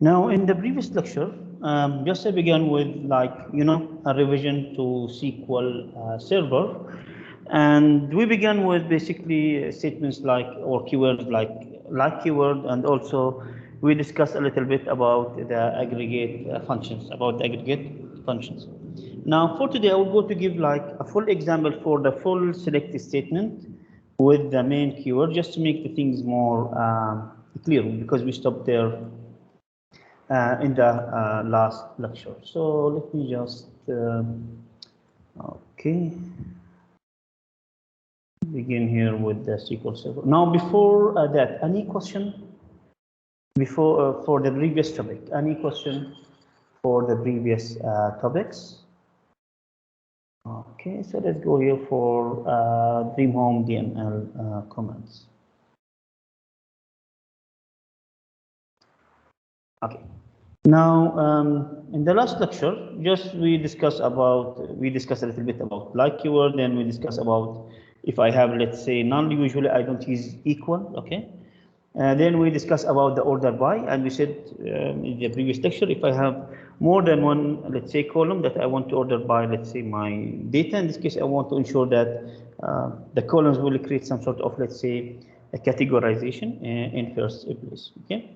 Now, in the previous lecture, just I began with a revision to SQL Server, and we began with basically statements like or keywords like keyword, and also we discussed a little bit about the aggregate functions. Now, for today, I will go to give like a full example for the full select statement with the main keyword, just to make the things more clear, because we stopped there in the last lecture. So let me just begin here with the SQL Server. Now, before that, any question before for the previous topic? Any question for the previous topics? Okay, so let's go here for Dream Home DML comments. Okay. Now, in the last lecture, we discussed a little bit about like keyword, then we discussed about if I have, let's say, null, usually I don't use equal, okay? Then we discussed about the order by, and we said in the previous lecture, if I have more than one, let's say, column that I want to order by, let's say, my data, in this case, I want to ensure that the columns will create some sort of, let's say, a categorization in first place, okay?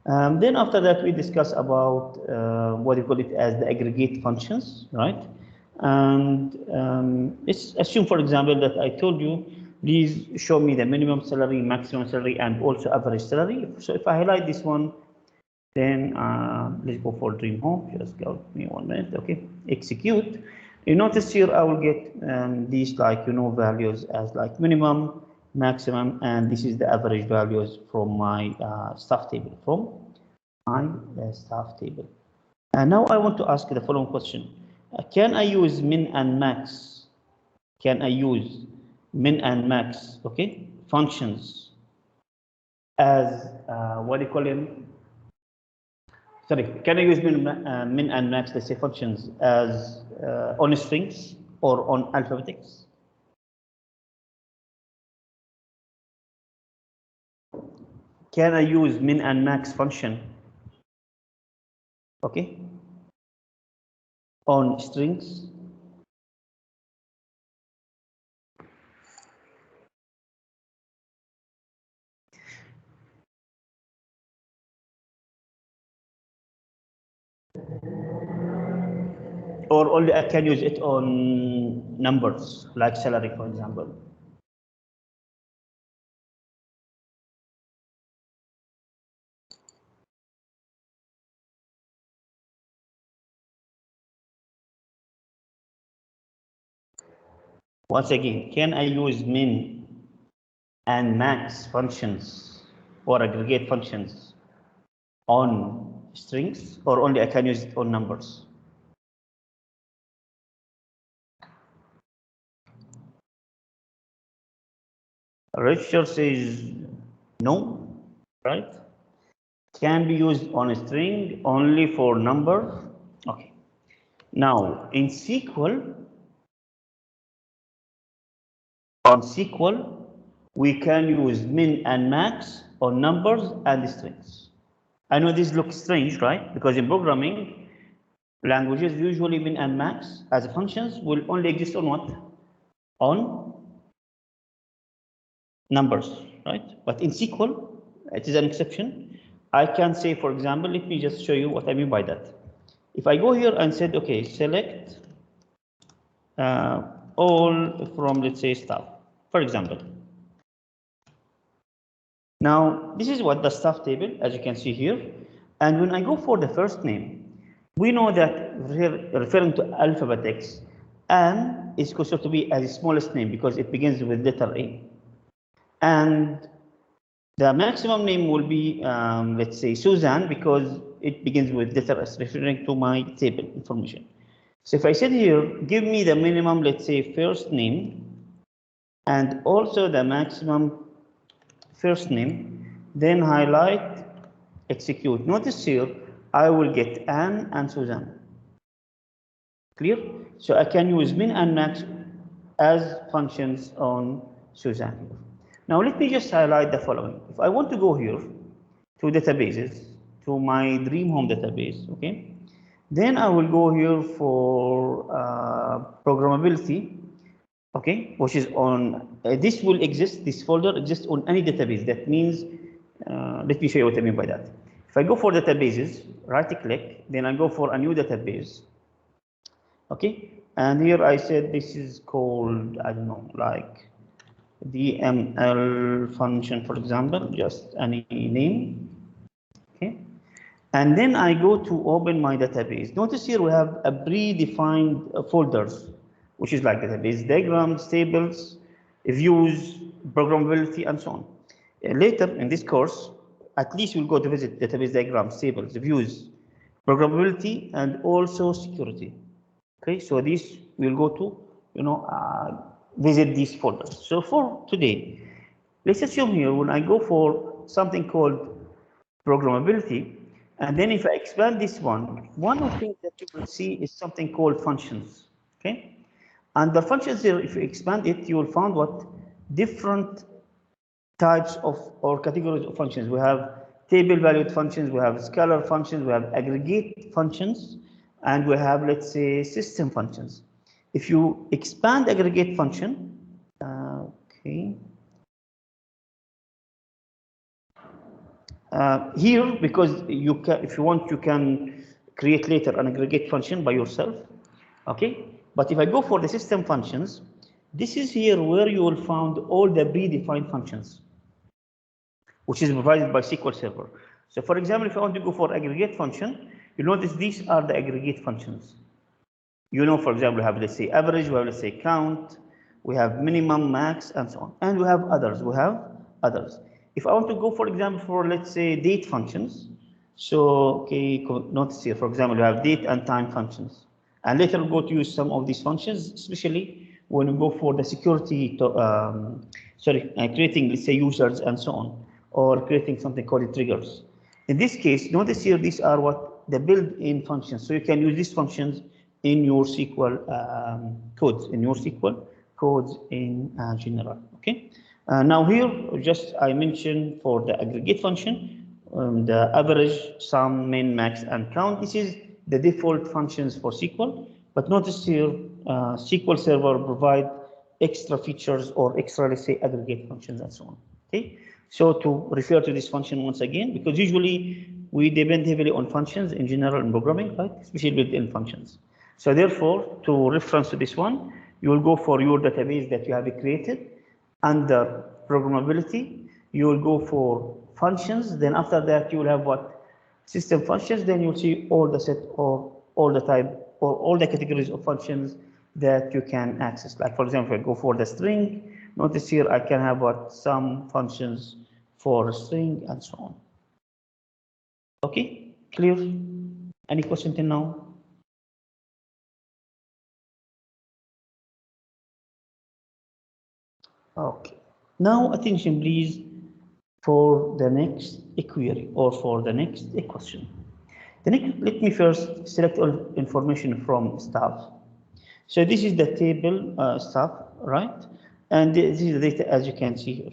Then after that, we discuss about what you call it as the aggregate functions, right? And let's assume, for example, that I told you, please show me the minimum salary, maximum salary, and also average salary. So if I highlight this one, then let's go for Dream Home. Just give me 1 minute, okay? Execute. You notice here I will get these values as like minimum, maximum, and this is the average values from my staff table. And now I want to ask the following question: can I use min and max? Can I use min and max? Okay, functions as what do you call them? Sorry, can I use min and max? Let's say functions as on strings or on alphabetics? Can I use min and max function, okay, on strings? Or only I can use it on numbers, like salary, for example? Once again, can I use min and max functions or aggregate functions on strings, or only I can use it on numbers? Richard says no, right? Can be used on a string only for number. Okay. Now in SQL, we can use min and max on numbers and strings. I know this looks strange, right? Because in programming languages, usually min and max as functions will only exist on what? On numbers, right? But in SQL, it is an exception. I can say, for example, let me just show you what I mean by that. If I go here and said, okay, select all from, let's say, staff, for example. Now, this is what the staff table, as you can see here. And when I go for the first name, we know that referring to alphabetics, Anne is considered to be as the smallest name because it begins with letter A. And the maximum name will be, let's say, Suzanne, because it begins with letter S, referring to my table information. So if I said here, give me the minimum, let's say, first name, and also the maximum first name, then highlight, execute. Notice here, I will get Anne and Suzanne. Clear? So I can use min and max as functions on Suzanne here. Now let me just highlight the following. If I want to go here to databases, to my dream home database. Okay, then I will go here for programmability. Okay, which is on this will exist. This folder exists on any database. That means, let me show you what I mean by that. If I go for databases, right click, then I go for a new database. Okay, and here I said this is called, I don't know, like DML function, for example, just any name. Okay, and then I go to open my database. Notice here we have a predefined folders, which is like database diagrams, tables, views, programmability, and so on. Later in this course, at least we'll go to visit database diagrams, tables, views, programmability, and also security. Okay, so this we'll go to, visit these folders. So for today, let's assume here when I go for something called programmability, and then if I expand this one of the things that you will see is something called functions. Okay, and the functions here, if you expand it, you will find what different types of or categories of functions. We have table valued functions, we have scalar functions, we have aggregate functions, and we have, let's say, system functions. If you expand aggregate function, okay. Here, because you can, if you want, you can create later an aggregate function by yourself. Okay, but if I go for the system functions, this is here where you will find all the predefined functions, which is provided by SQL Server. So for example, if I want to go for aggregate function, you notice these are the aggregate functions. For example, we have, let's say, average, we have, let's say, count, we have minimum, max, and so on. And we have others. If I want to go, for example, for, let's say, date functions, so, okay, notice here, for example, we have date and time functions. And later we'll go to use some of these functions, especially when we go for the security, creating, let's say, users and so on, or creating something called triggers. In this case, notice here, these are what the built-in functions. So you can use these functions in your SQL codes, in general. Okay. Now here, just I mentioned for the aggregate function, the average, sum, min, max, and count. This is the default functions for SQL. But notice here, SQL Server provide extra features or extra, let's say, aggregate functions and so on. Okay. So to refer to this function once again, because usually we depend heavily on functions in general in programming, right? Especially built-in functions. So therefore, to reference to this one, you will go for your database that you have created. Under programmability, you will go for functions. Then after that, you will have what? System functions. Then you'll see all the set or all the type or all the categories of functions that you can access. Like for example, if I go for the string, notice here I can have what? Some functions for a string and so on. Okay, clear? Any question till now? Okay. Now attention please for the next query or for the next question. Let me first select all information from staff. So this is the table staff, right? And this is the data as you can see here.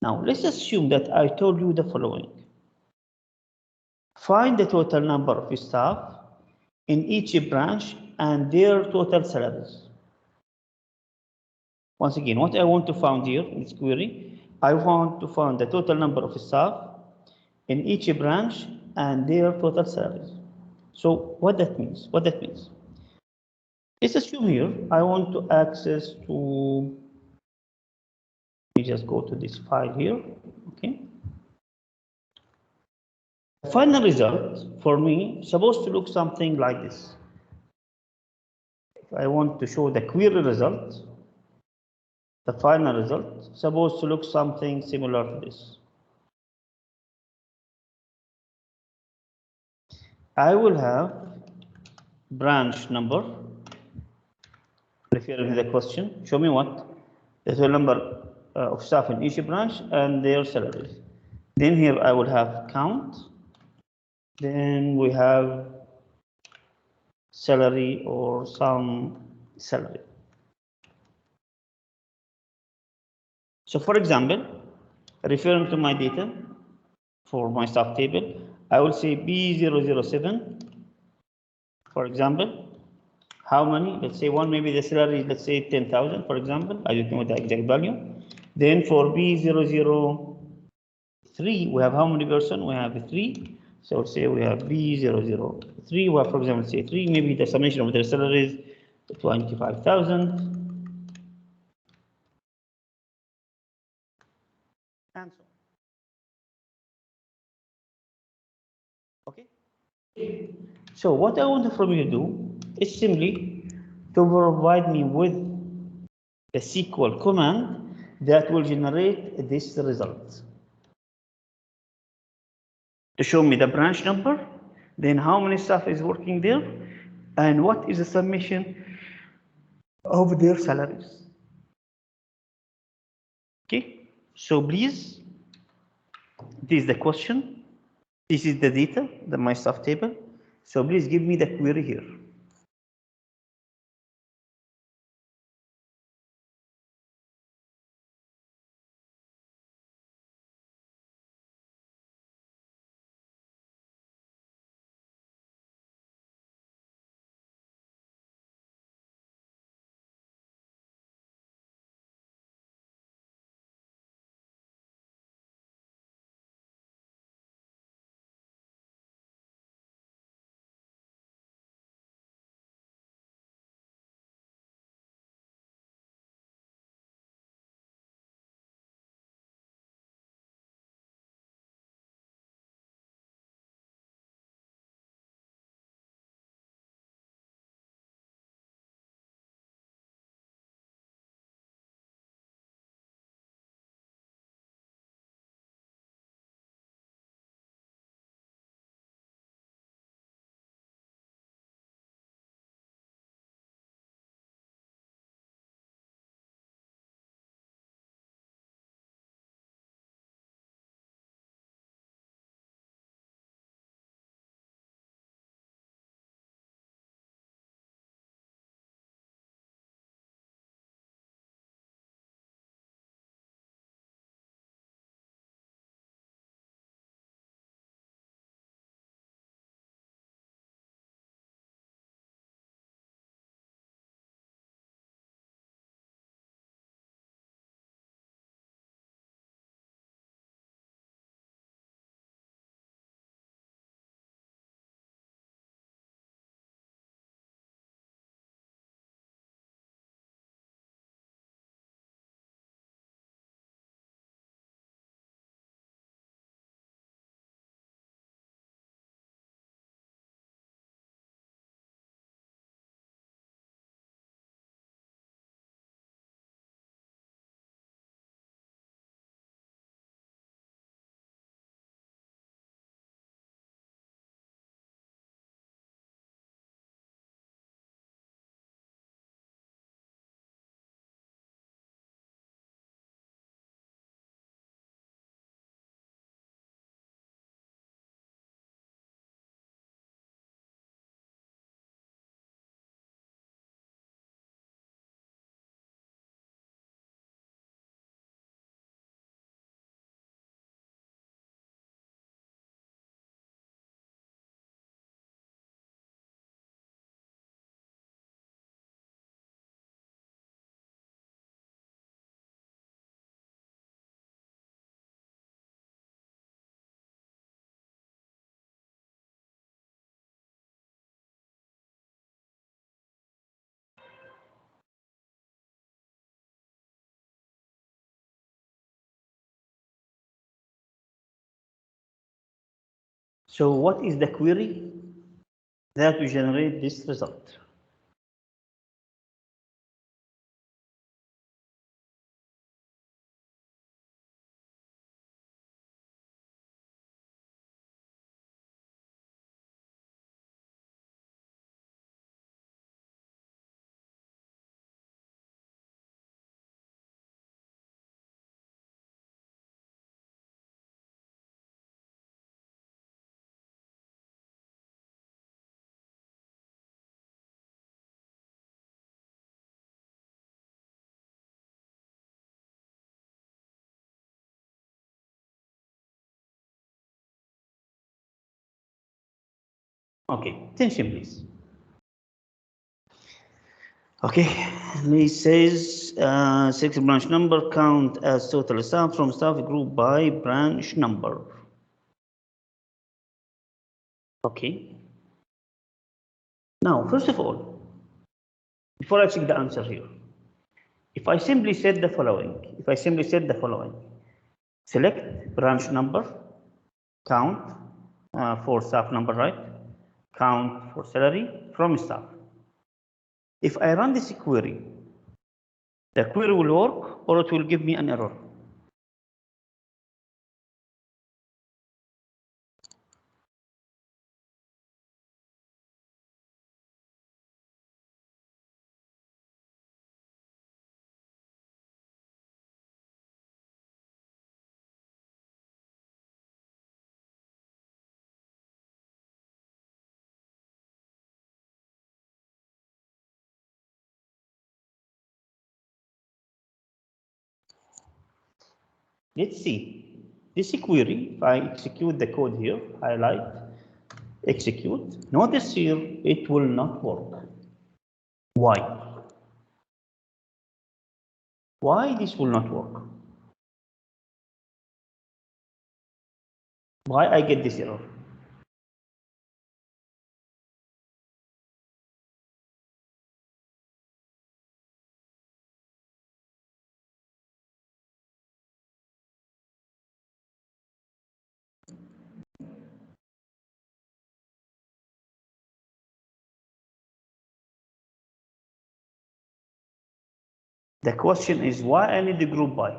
Now let's assume that I told you the following. Find the total number of staff in each branch and their total salaries. Once again, what I want to find here in this query, I want to find the total number of staff in each branch and their total salaries. So what that means? Let's assume here I want to access to, let me just go to this file here, okay? The final result for me is supposed to look something like this. If I want to show the query result, the final result is supposed to look something similar to this. I will have branch number, referring to the question, show me what? The total number of staff in each branch and their salaries. Then here I will have count. Then we have salary or some salary. So for example, referring to my data, for my staff table. I will say B007, for example. How many? Let's say one, maybe the salary is, let's say 10,000, for example. I don't know the exact value. Then for B003, we have how many person? We have 3. So say we have B003, we have, for example, say 3, maybe the summation of their salaries 25,000. And so on. Okay? So what I want from you to do is simply to provide me with the SQL command that will generate this result. To show me the branch number, then how many staff is working there, and what is the summation of their salaries. Okay, so please, this is the question, this is the data, my staff table. So please give me the query here. So what is the query that will generate this result? Okay, attention please. Okay, he says select branch number, count as total staff from staff group by branch number. Okay. Now, first of all, before I check the answer here, if I simply said the following, select branch number, count for staff number, right? Count for salary from staff. If I run this query, the query will work or it will give me an error. Let's see. This query, if I execute the code here, highlight, execute, notice here it will not work. Why? Why this will not work? Why I get this error? The question is why I need the group by?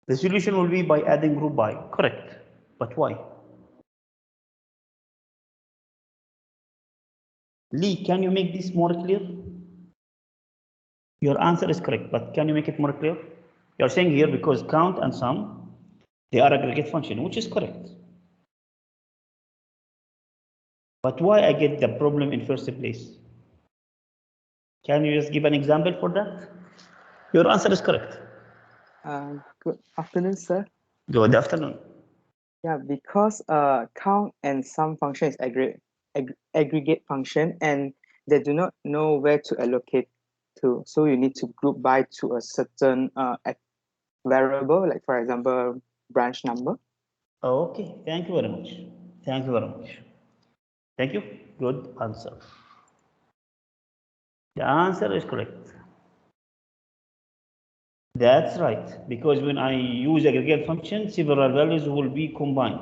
The solution will be by adding group by, correct. But why? Lee, can you make this more clear? Your answer is correct, but can you make it more clear? You're saying here because count and sum, they are aggregate function, which is correct. But why I get the problem in first place? Can you just give an example for that? Your answer is correct. Good afternoon, sir. Good afternoon. Yeah, because count and sum function is aggregate function, and they do not know where to allocate to. So you need to group by to a certain variable, like for example, branch number. Okay, thank you very much. Thank you very much. Thank you. Good answer. The answer is correct. That's right, because when I use aggregate function, several values will be combined.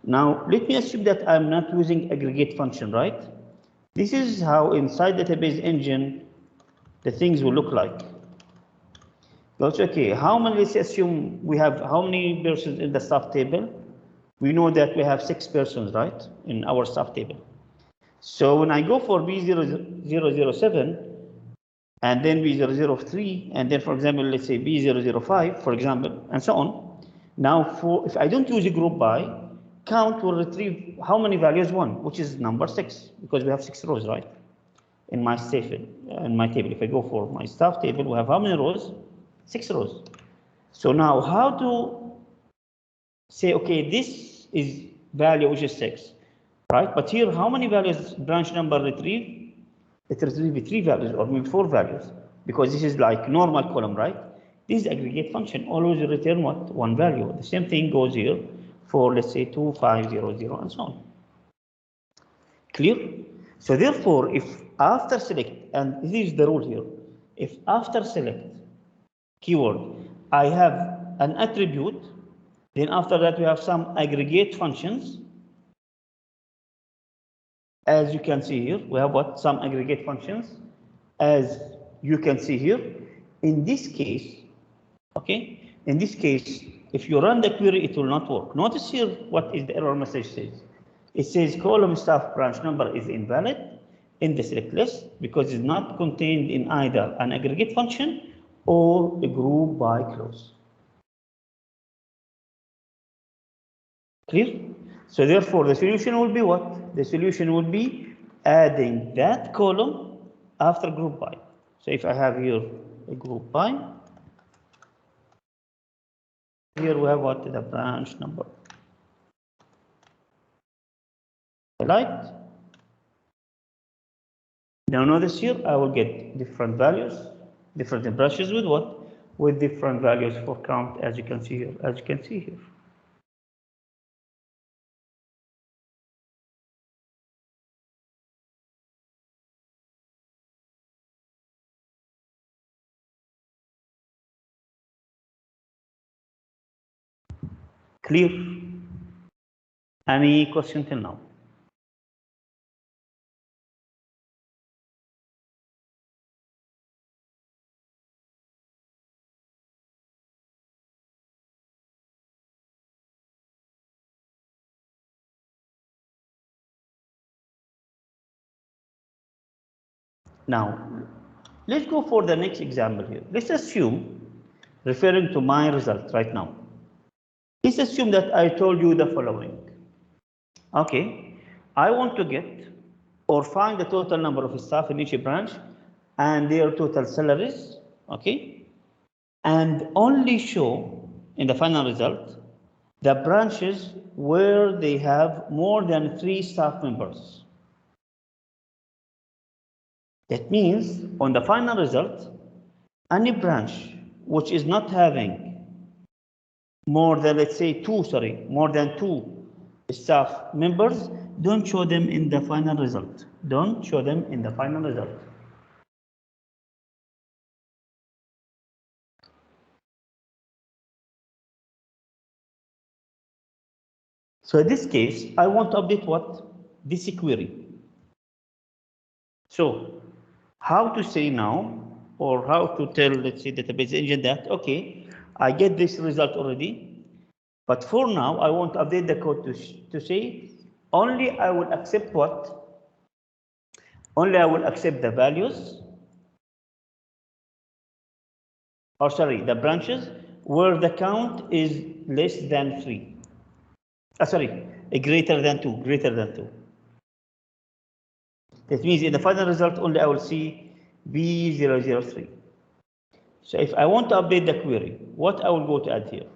Now, let me assume that I'm not using aggregate function, right? This is how inside database engine, the things will look like. That's okay. How many, let's assume we have how many persons in the staff table? We know that we have 6 persons, right, in our staff table. So when I go for B007, and then B003, and then for example, let's say B005, for example, and so on. Now, if I don't use a group by, count will retrieve how many values? 1, which is number 6, because we have 6 rows, right? In my table, if I go for my staff table, we have how many rows? 6 rows. So now, how to say, okay, this is value which is 6, right? But here, how many values branch number retrieve? It retrieves 3 values or maybe 4 values because this is like normal column, right? This aggregate function always return what? 1 value. The same thing goes here for let's say 2500 and so on. Clear? So therefore, if after select, and this is the rule here, if after select keyword, I have an attribute, then after that we have some aggregate functions. As you can see here, we have what? Some aggregate functions. As you can see here, in this case, okay, in this case, if you run the query, it will not work. Notice here what is the error message says. It says column staff branch number is invalid in the select list because it's not contained in either an aggregate function or a group by clause. Clear? So therefore, the solution will be what? The solution will be adding that column after group by. So if I have here a group by, here we have what? The branch number. Right? Now notice here, I will get different values, different brushes with what? With different values for count, as you can see here, as you can see here. Clear? Any question till now? Now, let's go for the next example here. Let's assume, referring to my result right now, let's assume that I told you the following. Okay, I want to get or find the total number of staff in each branch and their total salaries, okay, and only show in the final result the branches where they have more than 3 staff members. That means on the final result, any branch which is not having more than, let's say, more than 2 staff members, don't show them in the final result. Don't show them in the final result. So in this case, I want to update what? This query. So how to say now, or how to tell, let's say, database engine that, okay, I get this result already, but for now, I want to update the code to say, only I will accept what? Only I will accept the values, or sorry, the branches where the count is less than 3. Sorry, greater than 2, greater than 2. That means in the final result, only I will see B003. So if I want to update the query, what I will go to add here?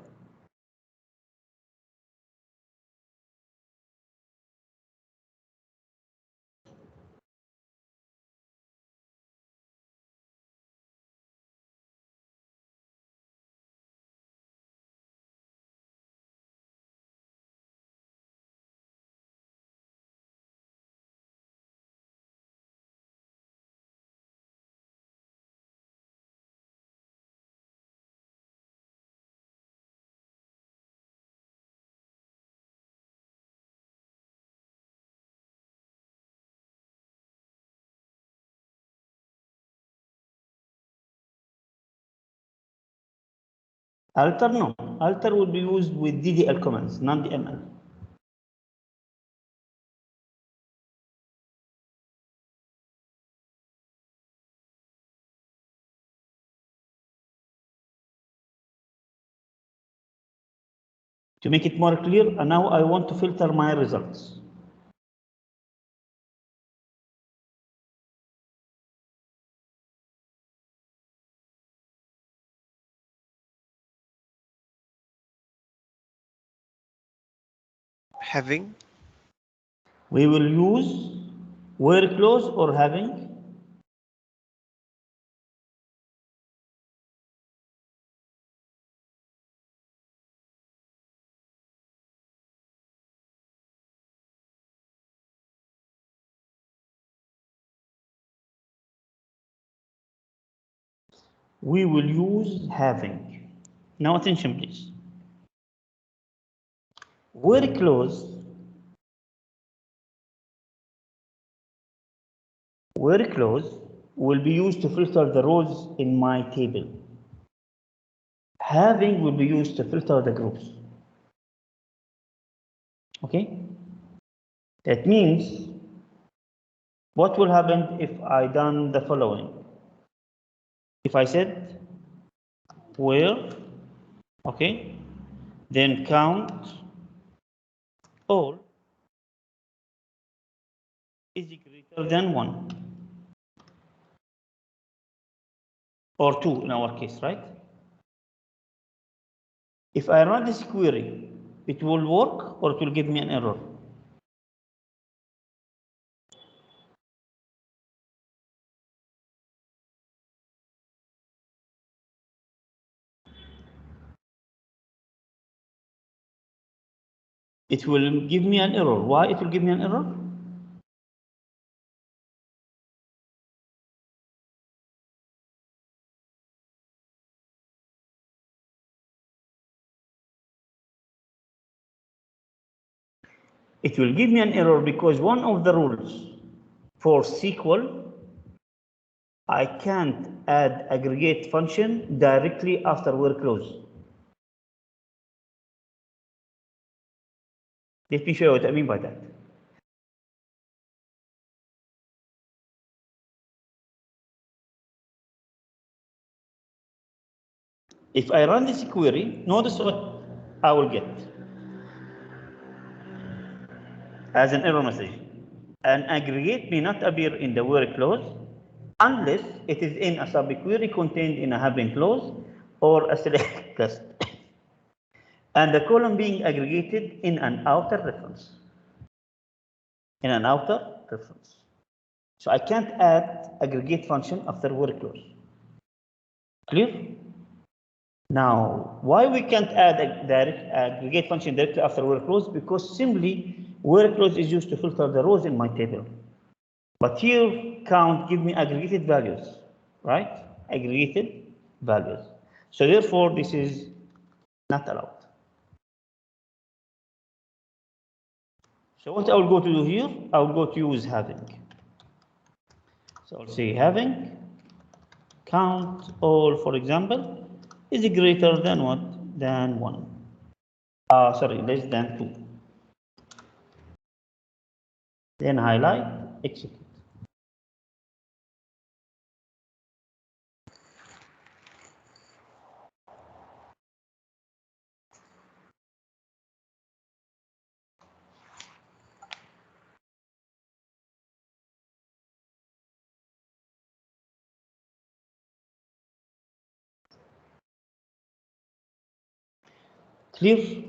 Alter, no. Alter will be used with DDL commands, not DML. To make it more clear, and now I want to filter my results. Having. We will use where clause or having. We will use having. Now attention please. Where clause will be used to filter the rows in my table. Having will be used to filter the groups. Okay? That means what will happen if I done the following? If I said where, okay, then count all is greater than 1 or 2 in our case, right? If I run this query, it will work or it will give me an error. it will give me an error. Why it will give me an error? It will give me an error because one of the rules for SQL, I can't add aggregate function directly after where clause. Let me show you what I mean by that. If I run this query, notice what I will get as an error message. An aggregate may not appear in the where clause unless it is in a subquery contained in a having clause or a select cast, and the column being aggregated in an outer reference. In an outer reference. So I can't add aggregate function after where clause. Clear? Now, why we can't add a direct aggregate function directly after where clause? Because simply where clause is used to filter the rows in my table. But here count give me aggregated values, right? Aggregated values. So therefore this is not allowed. So what I will go to do here, I will go to use having. So I'll say having count all, for example, is greater than what? Than 1. Sorry, less than 2. Then highlight, execute. Clear?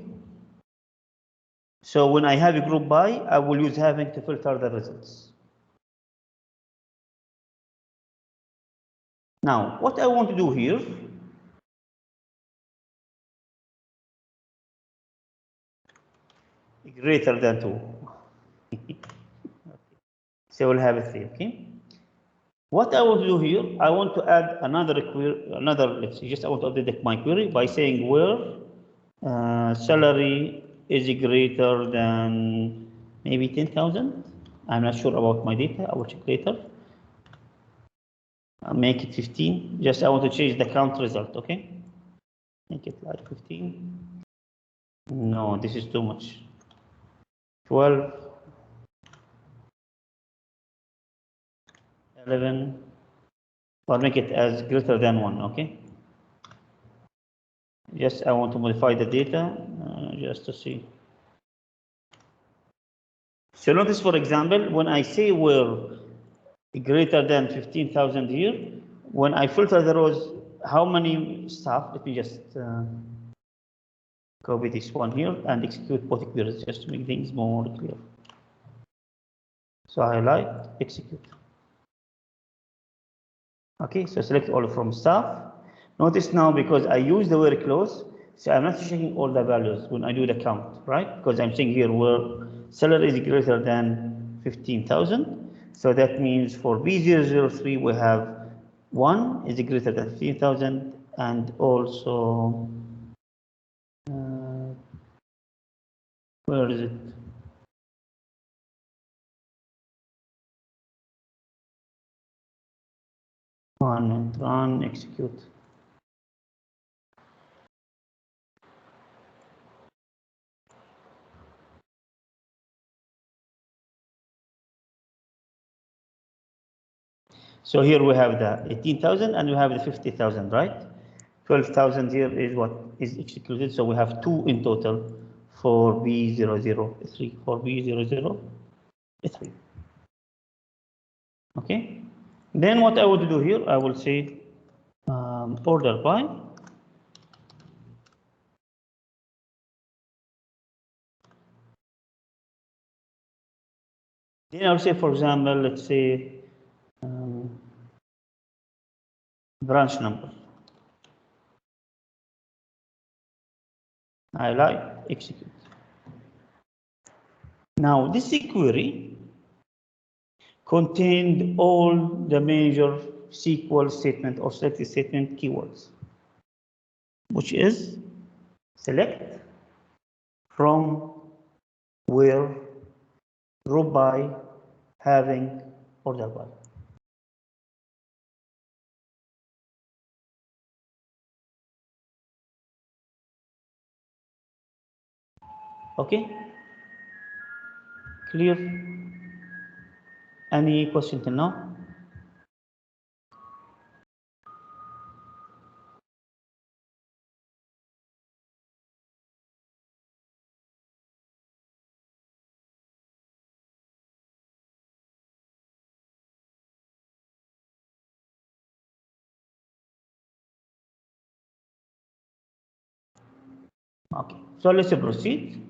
So when I have a group by, I will use having to filter the results. Now, what I want to do here, greater than 2. So we'll have a 3, okay? What I want to do here, I want to add another query, let's see, just I want to update my query by saying where salary is greater than maybe 10,000. I'm not sure about my data, I will check later. I'll make it 15, just I want to change the count result, okay? Make it like 15. No, this is too much. 12, 11, or make it as greater than 1, okay? Just I want to modify the data just to see. So notice, for example, when I say where greater than 15,000 here, when I filter the rows, how many staff? Let me just copy this one here and execute both queries just to make things more clear. So highlight, execute. Okay, so select all from staff. Notice now because I use the where clause, so I'm not checking all the values when I do the count, right? Because I'm saying here where salary is greater than 15,000. So that means for B003 we have 1 is greater than 15,000 and also where is it? Run, execute. So here we have the 18,000 and we have the 50,000, right? 12,000 here is what is executed. So we have 2 in total for B003, for B003. Okay. Then what I would do here, I will say order by. Then I'll say, for example, let's say branch number. Highlight, execute. Now, this query contained all the major SQL statement or select statement keywords, which is select, from, where, group by, having, order by. Okay? Clear? Any question till now? Okay, so let's proceed.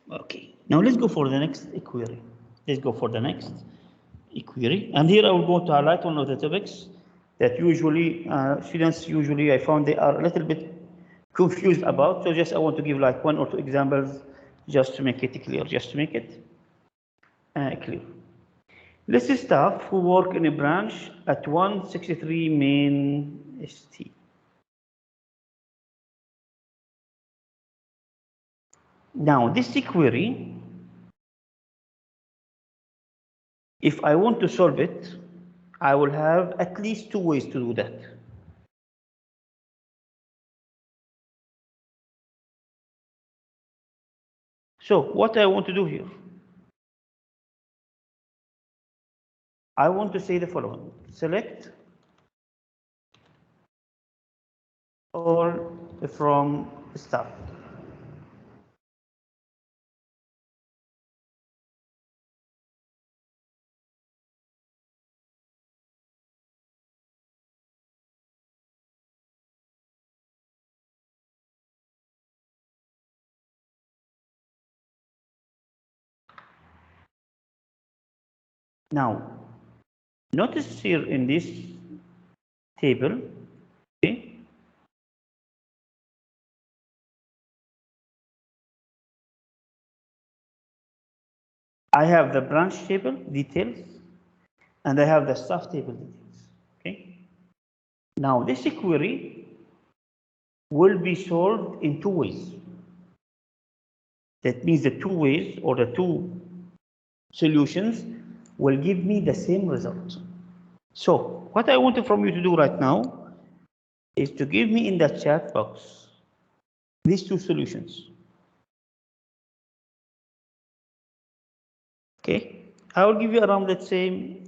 Okay, now let's go for the next query. Let's go for the next query. And here I will go to highlight one of the topics that usually students I found they are a little bit confused about. So just I want to give like one or two examples just to make it clear, clear. List staff who work in a branch at 163 Main Street. Now this query, if I want to solve it, I will have at least two ways to do that. So what I want to do here, I want to say the following: select or from staff. Now, notice here in this table, okay, I have the branch table details and I have the staff table details. Okay. Now this query will be solved in two ways. That means the two ways or the two solutions will give me the same result. So what I want from you to do right now is to give me in the chat box these two solutions. Okay, I will give you around, let's say,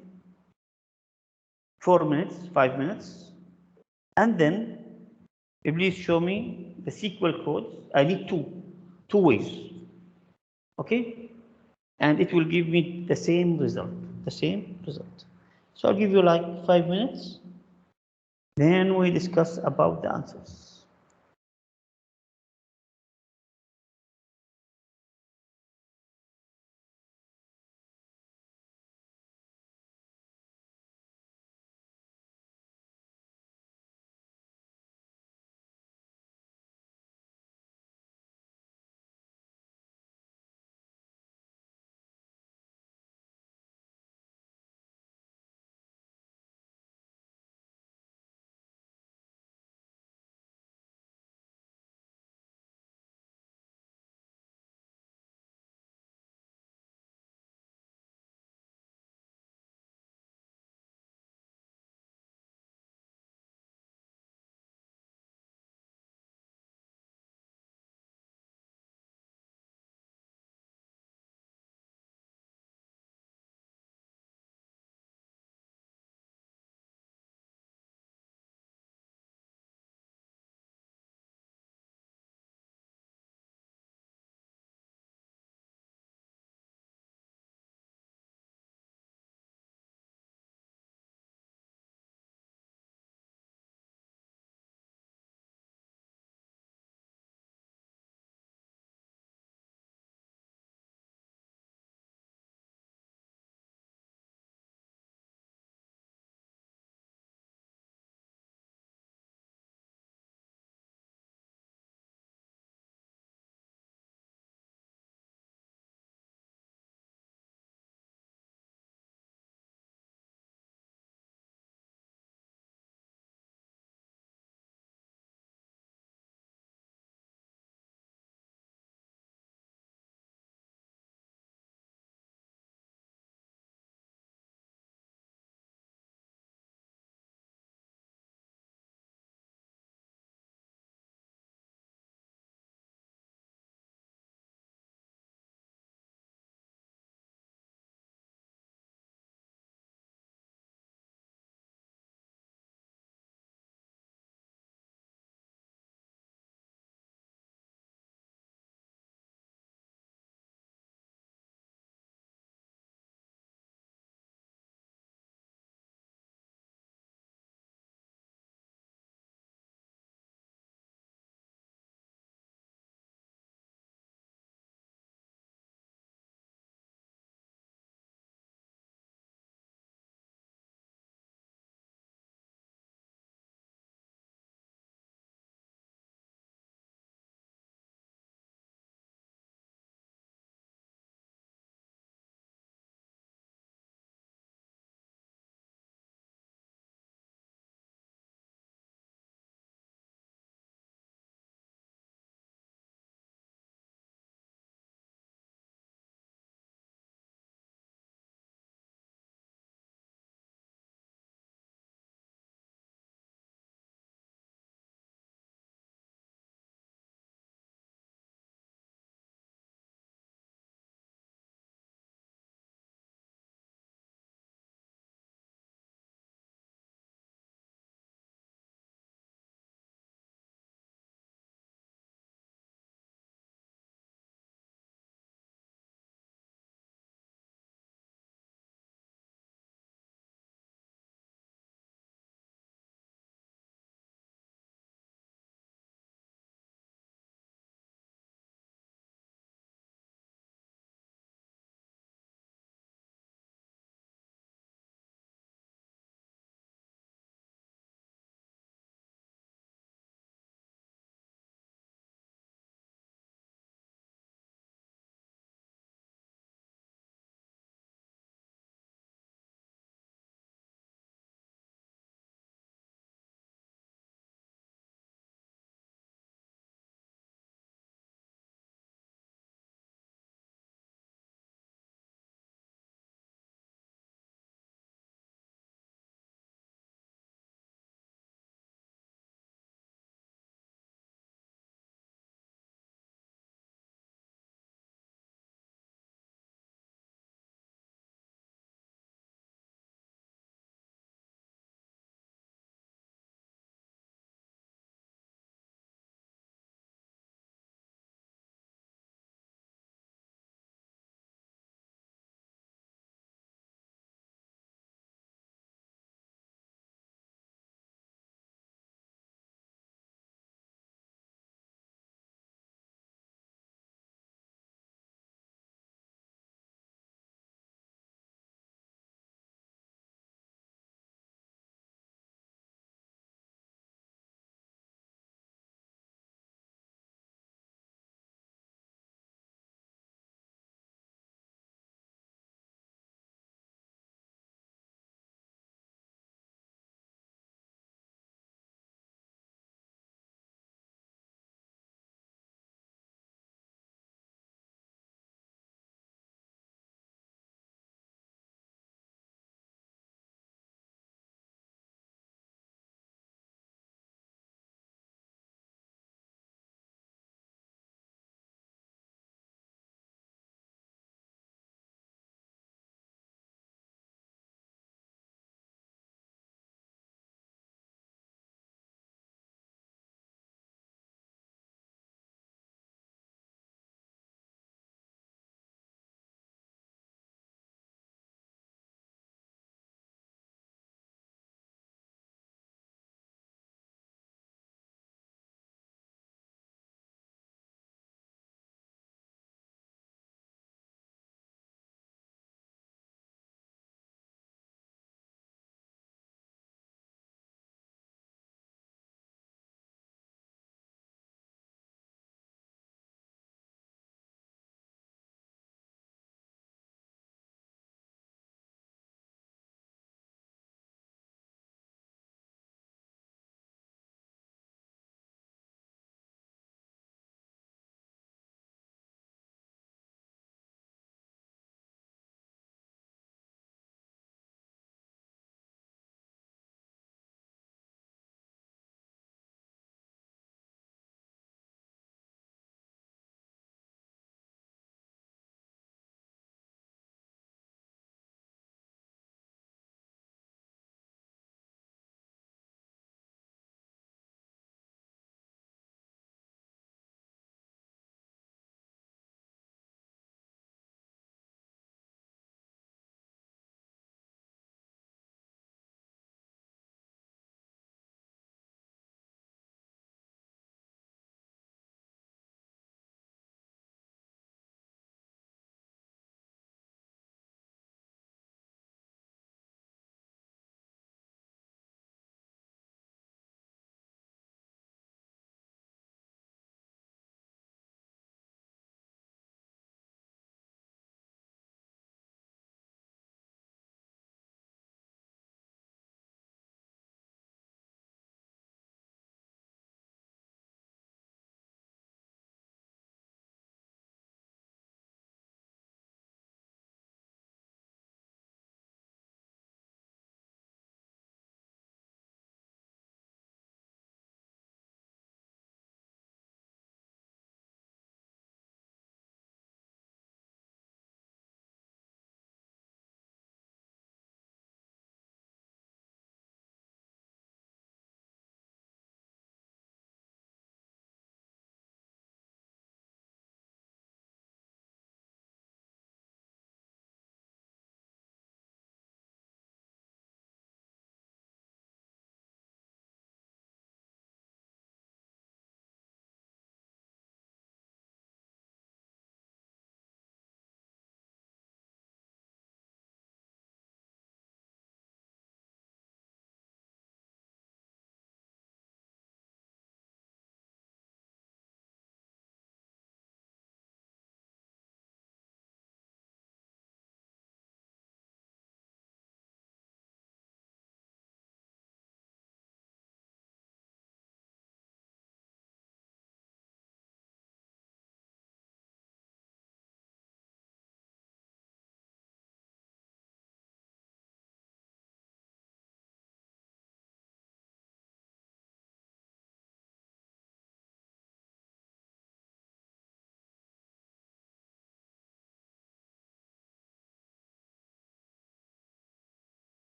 4 minutes, 5 minutes, and then please show me the SQL codes. I need two ways. Okay, and it will give me the same result, So I'll give you like 5 minutes. Then we discuss about the answers.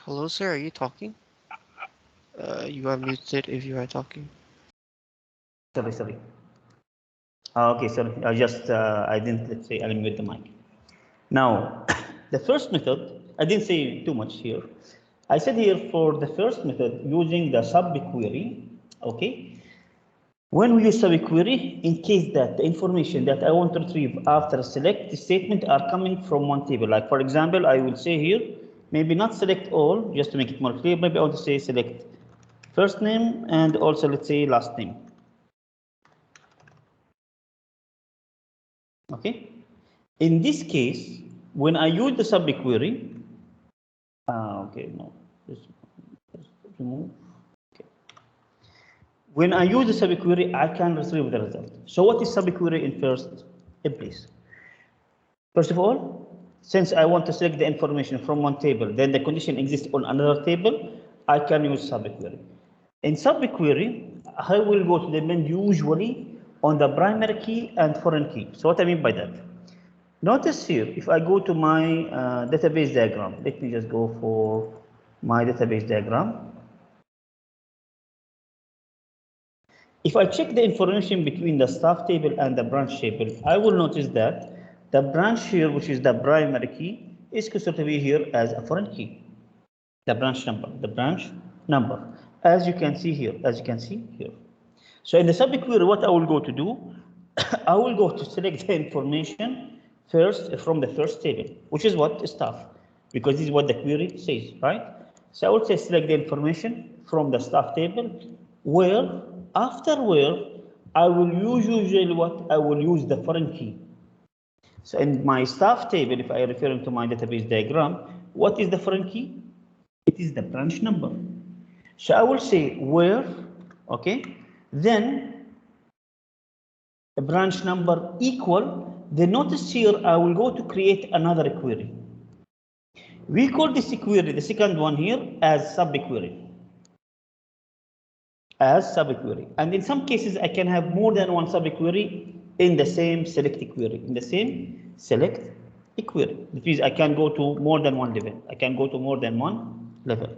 Hello, sir. Are you talking? You are muted if you are talking. Sorry. Okay, sorry. I didn't, let's say, unmute the mic. Now, the first method, I didn't say too much here. I said here for the first method using the subquery, okay? When we use subquery, in case that the information that I want to retrieve after select statement are coming from one table. Like for example, I will say here, maybe not select all, just to make it more clear. Maybe I want to say select first name and also let's say last name. Okay. In this case, when I use the subquery, okay, no, just remove. Okay. When I use the subquery, I can retrieve the result. So what is subquery in first place? First of all, since I want to select the information from one table, then the condition exists on another table, I can use subquery. In subquery, I will go to the menu usually on the primary key and foreign key. So what I mean by that? Notice here, if I go to my database diagram, let me just go for my database diagram. If I check the information between the staff table and the branch table, I will notice that the branch here, which is the primary key, is considered to be here as a foreign key. The branch number, as you can see here, So in the subquery, what I will go to do, I will go to select the information first from the first table, which is what staff, because this is what the query says, right? So I will say select the information from the staff table, where after where I will use usually what I will use the foreign key. So in my staff table, if I refer to my database diagram, what is the foreign key? It is the branch number. So I will say where, okay, then the branch number equal, then notice here I will go to create another query. We call this query, the second one here, as subquery. And in some cases, I can have more than one subquery in the same select query. That means I can go to more than one level.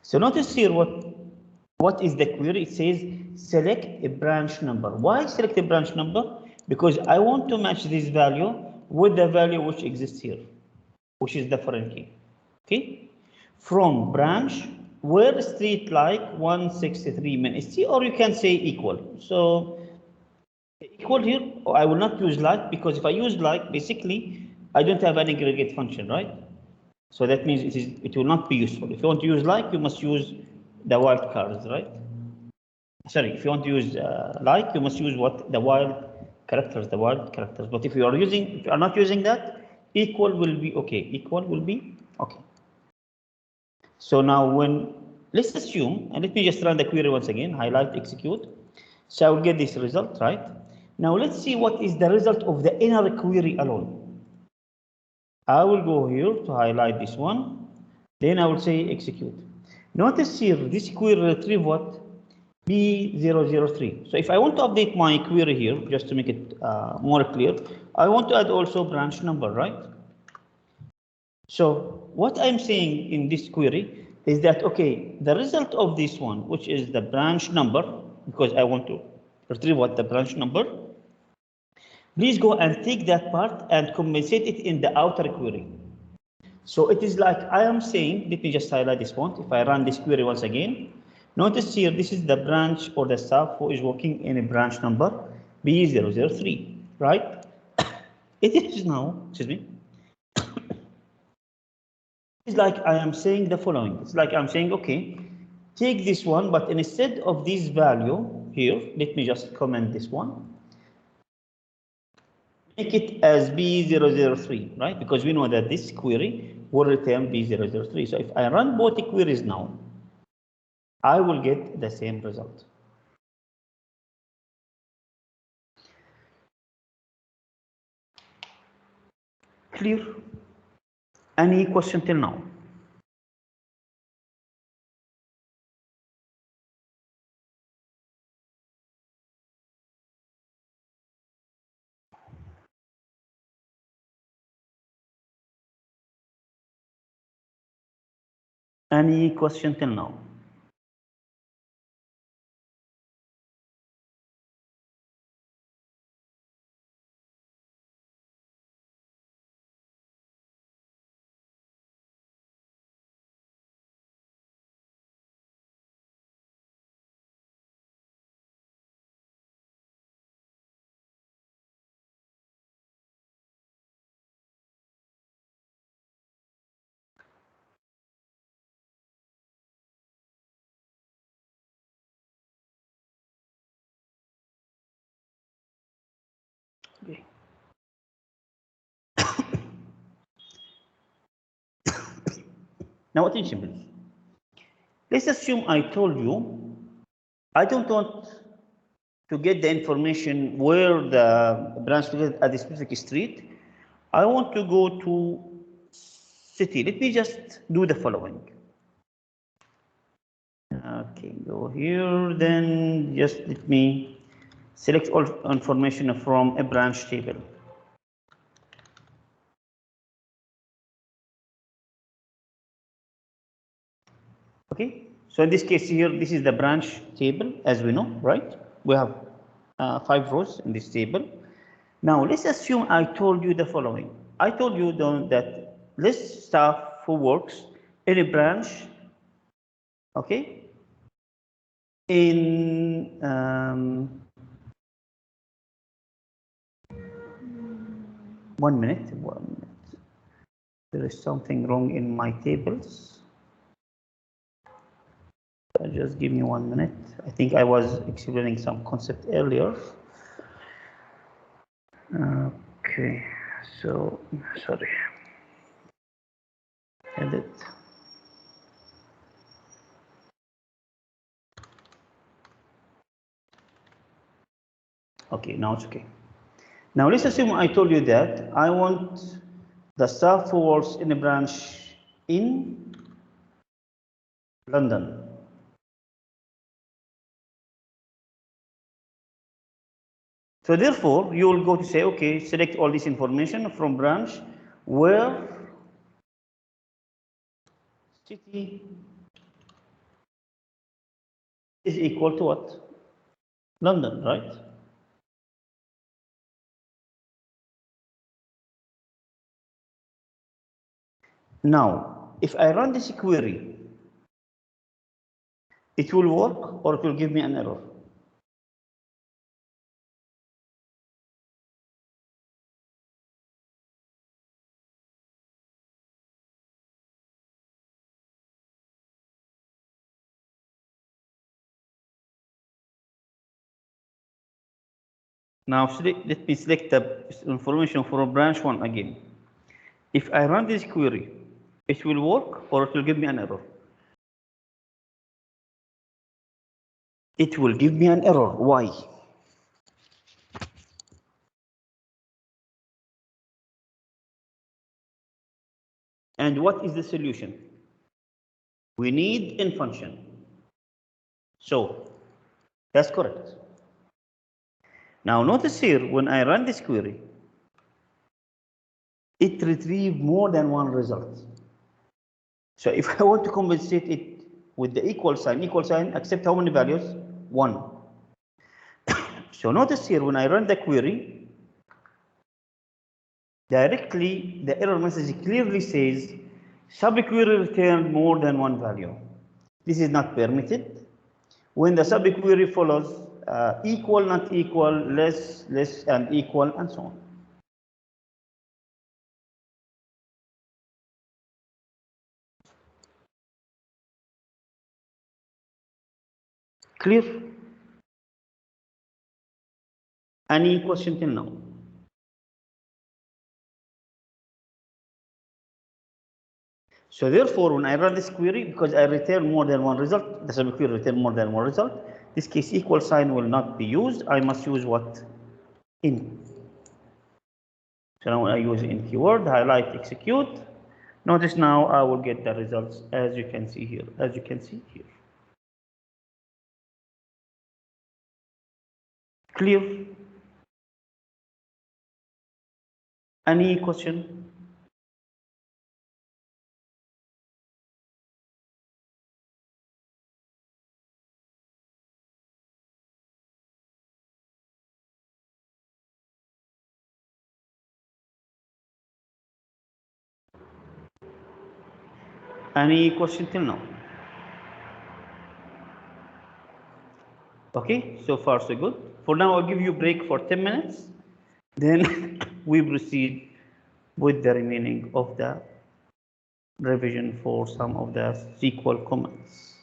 So notice here what is the query? It says select a branch number. Why select a branch number? Because I want to match this value with the value which exists here, which is the foreign key. Okay, from branch where street like 163 main st, or you can say equal. So equal here, I will not use like, because if I use like, basically I don't have an aggregate function, right? So that means it will not be useful. If you want to use like, you must use the wildcards, right? Sorry, if you want to use like, you must use what? The wild characters. But if you are not using that, equal will be okay. So now let's assume, and let me just run the query once again, highlight, execute. So I will get this result, right? Now let's see what is the result of the inner query alone. I will go here to highlight this one. Then I will say execute. Notice here, this query retrieve what? B003. So if I want to update my query here, just to make it more clear, I want to add also branch number, right? So what I'm saying in this query is that, okay, the result of this one, which is the branch number, because I want to retrieve what the branch number, please go and take that part and compensate it in the outer query. So it is like I am saying, let me just highlight this point. If I run this query once again, notice here, this is the branch or the staff who is working in a branch number B003, right? It is now, excuse me, it's like I am saying the following. It's like I'm saying, okay, take this one, but instead of this value here, let me just comment this one. Make it as B003, right? Because we know that this query will return B003. So if I run both queries now, I will get the same result. Clear? Any question till now? Any question till now? Okay. Now attention please. Let's assume I told you I don't want to get the information where the branch is at the specific street. I want to go to city. Let me just do the following. Okay, go here, then just let me select all information from a branch table. Okay, so in this case here, this is the branch table, as we know, right? We have 5 rows in this table. Now, let's assume I told you the following. I told you that list staff who works in a branch, okay, in 1 minute. 1 minute. There is something wrong in my tables. Just give me 1 minute. I think I was explaining some concept earlier. Okay, so sorry. Edit. Okay, now it's okay. Now let's assume I told you that I want the staff who works in a branch in London. So therefore, you will go to say, okay, select all this information from branch where city is equal to what? London, right? Now, if I run this query, it will work or it will give me an error. Now, let me select the information from branch 1 again. If I run this query, it will work or it will give me an error. It will give me an error. Why? And what is the solution? We need in function. So, that's correct. Now, notice here, when I run this query, it retrieves more than one result. So, if I want to compensate it with the equal sign accept how many values? 1. So, notice here, when I run the query, directly the error message clearly says subquery returned more than one value. This is not permitted. When the subquery follows equal, not equal, less, less, and equal, and so on. Clear? Any question till now? So therefore, when I run this query, because I return more than one result, the subquery return more than one result, this case equal sign will not be used. I must use what? In. So now when I use in keyword, highlight, execute. Notice now I will get the results as you can see here, as you can see here. Clear? Any question? Any question till now? Okay, so far so good. For now, I'll give you a break for 10 minutes. Then we proceed with the remaining of the revision for some of the SQL comments.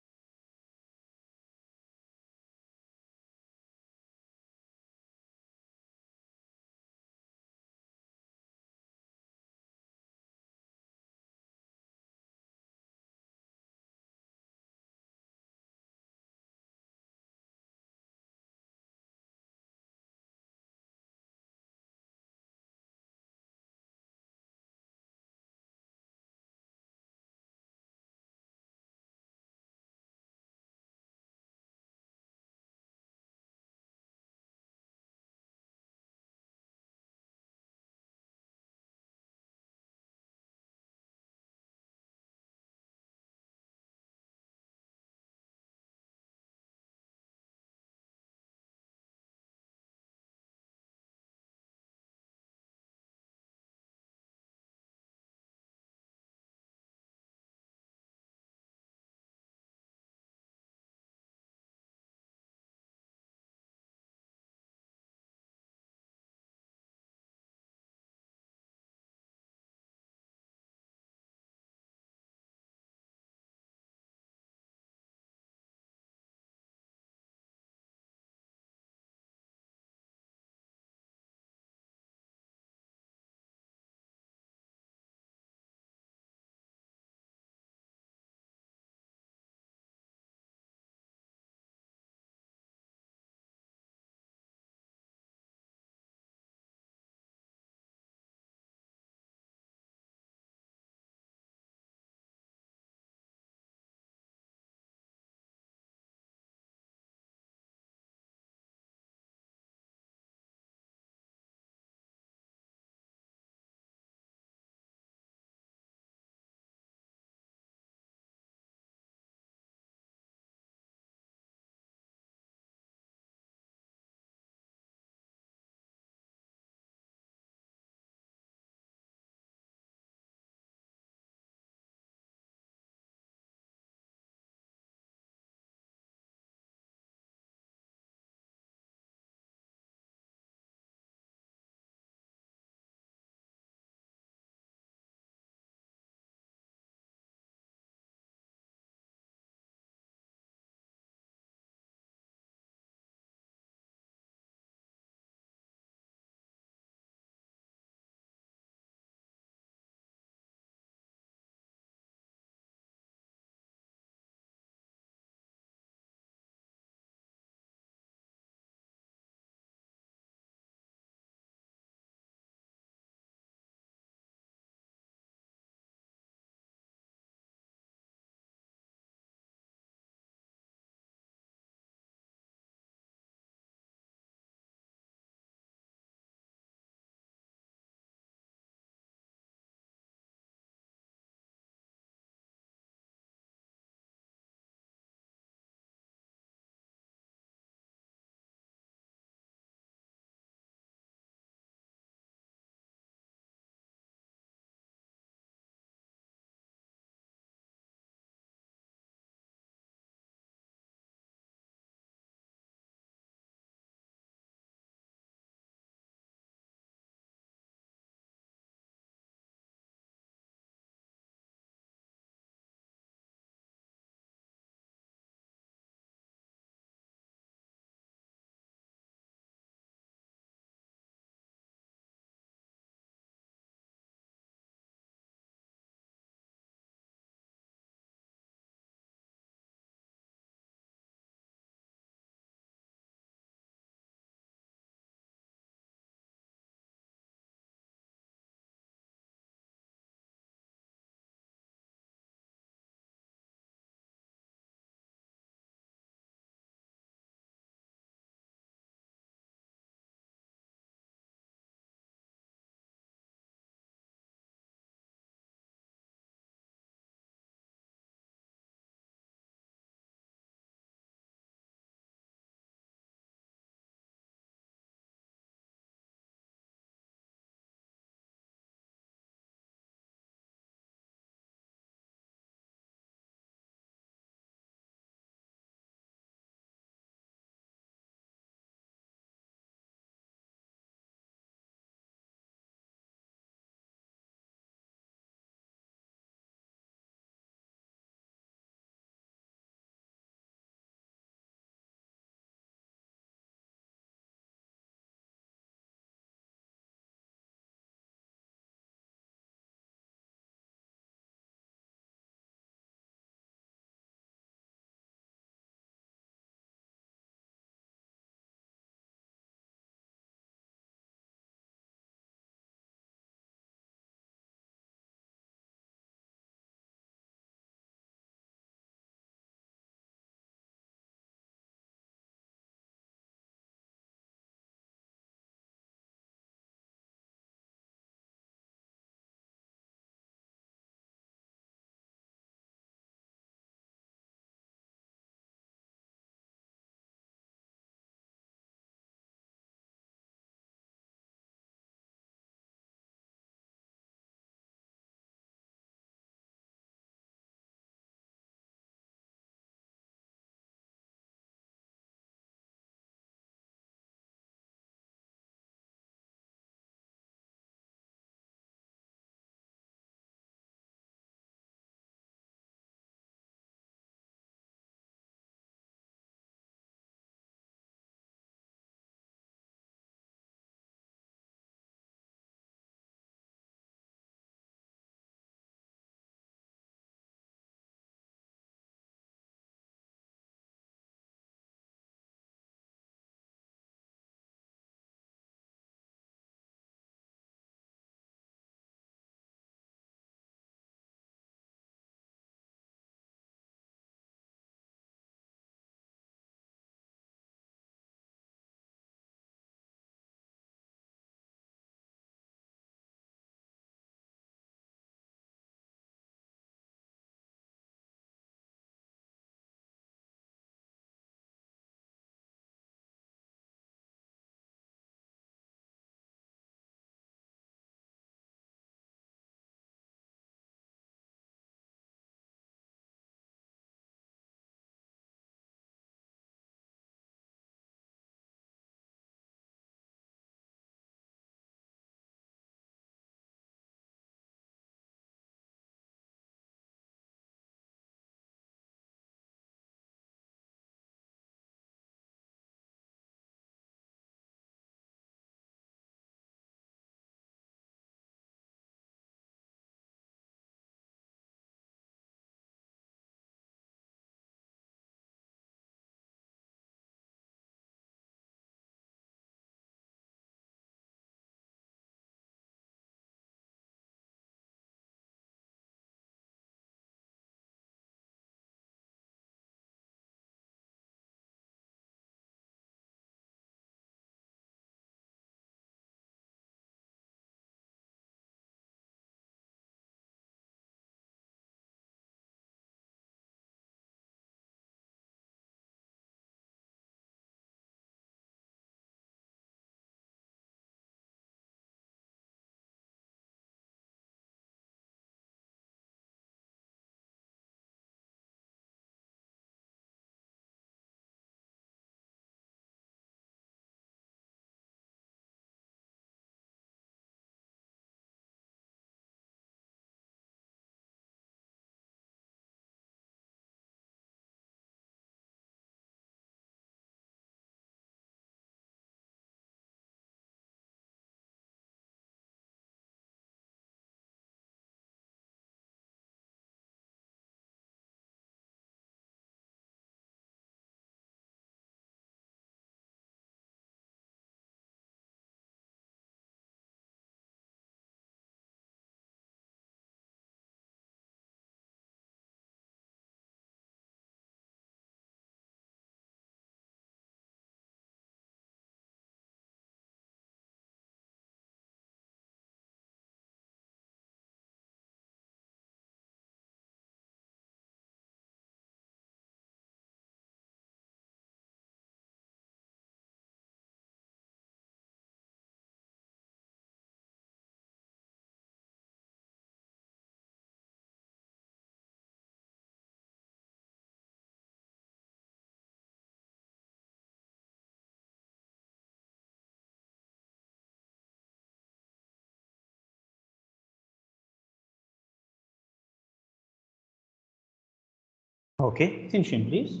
Okay, attention please.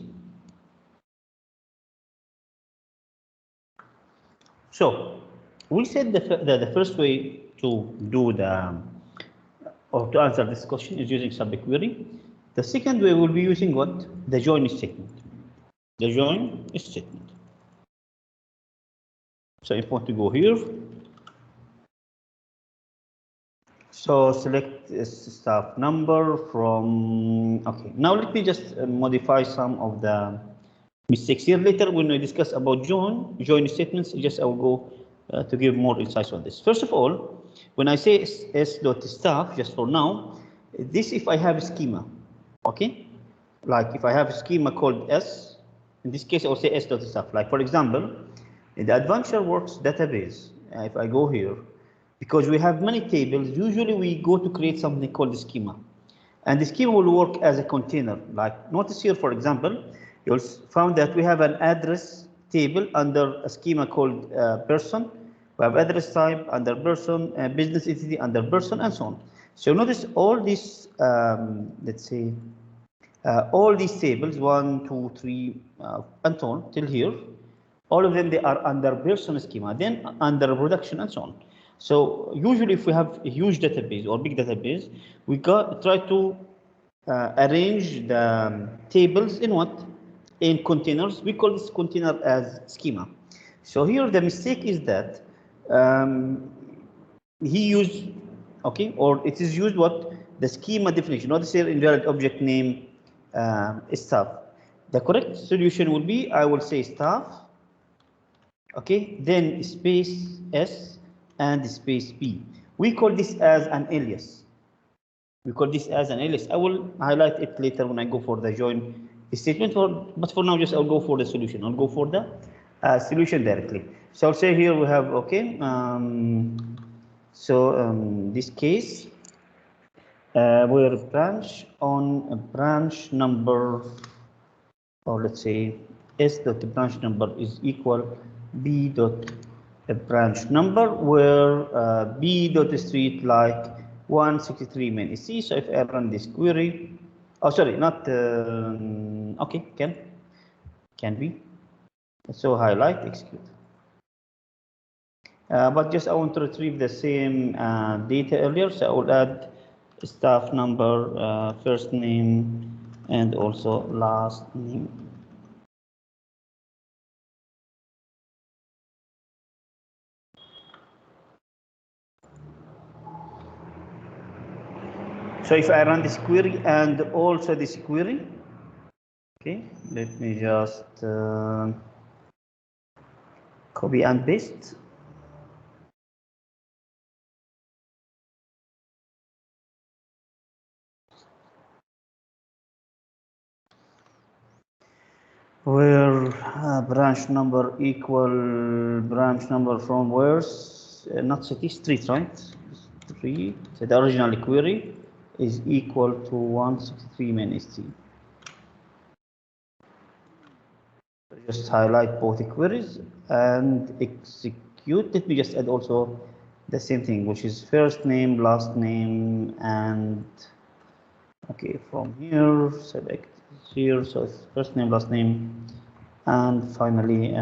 So we said the first way to do or to answer this question is using subquery. The second way will be using what? The join statement. The join statement. So if I want to go here, so select staff number from, okay, now let me just modify some of the mistakes here. Later when we discuss about join statements, just I will go to give more insights on this. First of all, when I say s.staff, just for now, this if I have a schema, okay? Like if I have a schema called s, in this case I will say s.staff. Like for example, in the AdventureWorks database, if I go here, because we have many tables, usually we go to create something called the schema. And the schema will work as a container. Like notice here, for example, you'll found that we have an address table under a schema called person. We have address type under person, business entity under person, and so on. So notice all these, let's say, all these tables, 1, 2, 3, and so on, till here, all of them, they are under person schema, then under production and so on. So usually if we have a huge database or big database, we try to arrange the tables in what? In containers. We call this container as schema. So here the mistake is that he used, okay, or it is used what? The schema definition, notice here invalid object name staff. The correct solution will be, I will say staff, okay, then space S and space P. We call this as an alias. We call this as an alias. I will highlight it later when I go for the join statement, but for now, just I'll go for the solution. I'll go for the solution directly. So I'll say here we have, okay, this case, where branch on a branch number, or let's say s dot the branch number is equal b dot a branch number, where b dot street like 163 main SC. So if I run this query, oh sorry, not okay, can be. So highlight, execute. But just I want to retrieve the same data earlier, so I will add staff number, first name, and also last name. So if I run this query and also this query, okay, let me just copy and paste. Where branch number equal branch number from where's not city, street, right? Street. So the original query is equal to 163 main ST. Just highlight both the queries and execute. Let me just add also the same thing, which is first name, last name, and okay, from here select here, so it's first name, last name, and finally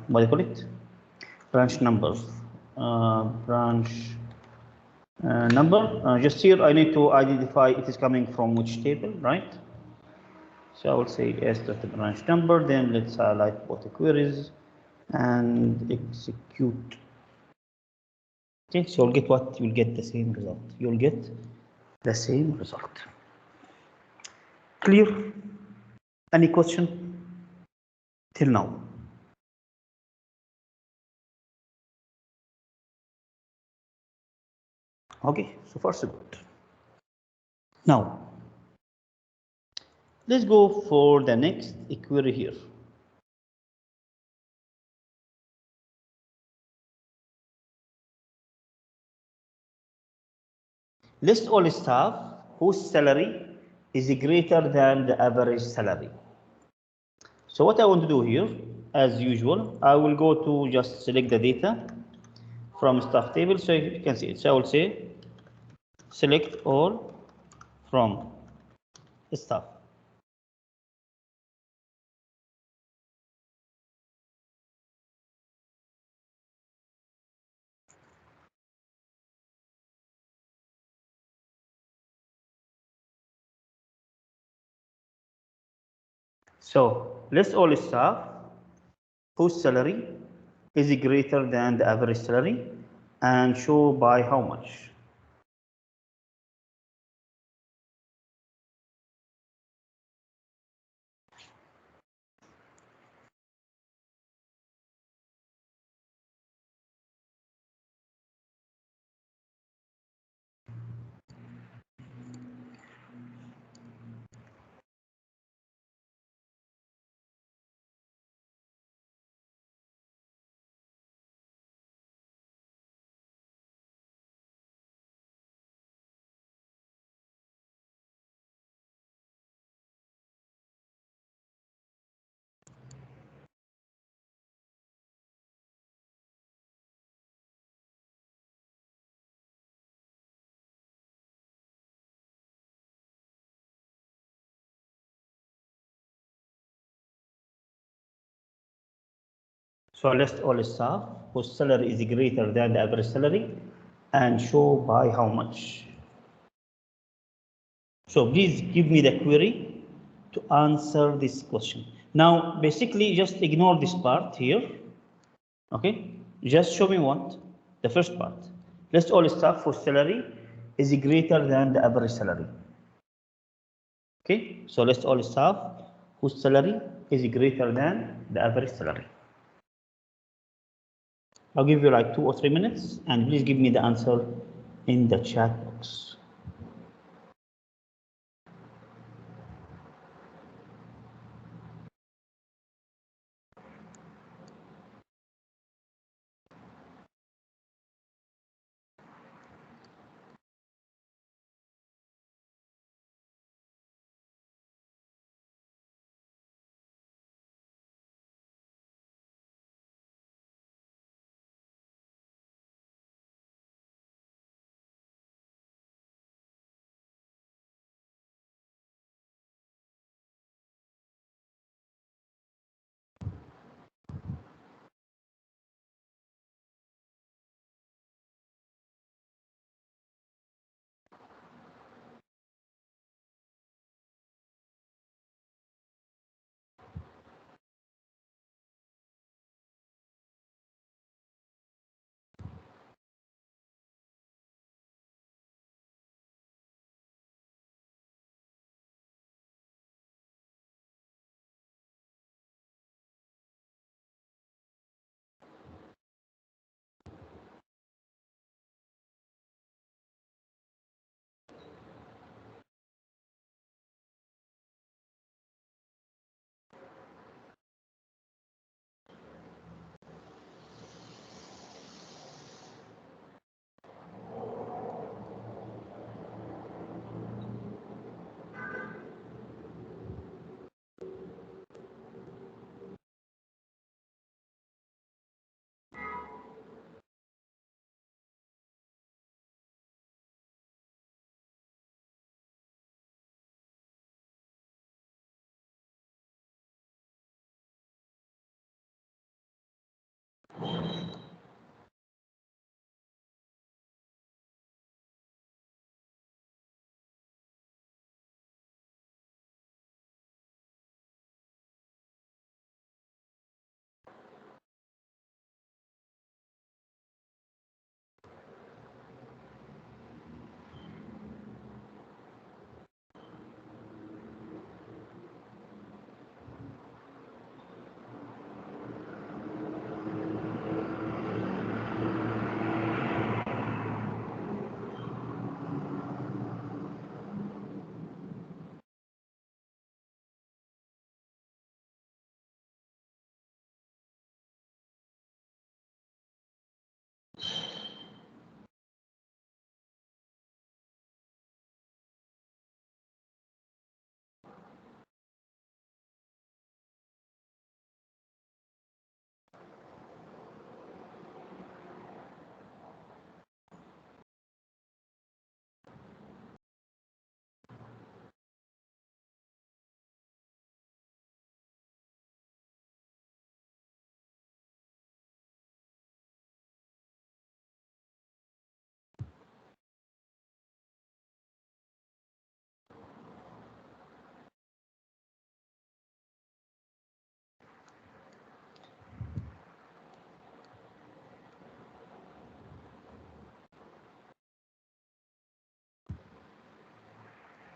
what do you call it, branch number, branch number. Just here I need to identify it is coming from which table, right? So I will say s dot the branch number, then let's highlight both the queries and execute. Okay, so you'll get what? You'll get the same result. You'll get the same result. Clear? Any question till now? Okay, so far so good. Now, let's go for the next query here. List all staff whose salary is greater than the average salary. So what I want to do here, as usual, I will go to just select the data from staff table, so you can see it. So I will say select all from staff. So let's all staff whose salary is greater than the average salary and show by how much. So list all staff whose salary is greater than the average salary and show by how much. So please give me the query to answer this question. Now, basically, just ignore this part here. Okay, just show me what the first part. List all staff whose salary is greater than the average salary. Okay, so list all staff whose salary is greater than the average salary. I'll give you like 2 or 3 minutes and please give me the answer in the chat box.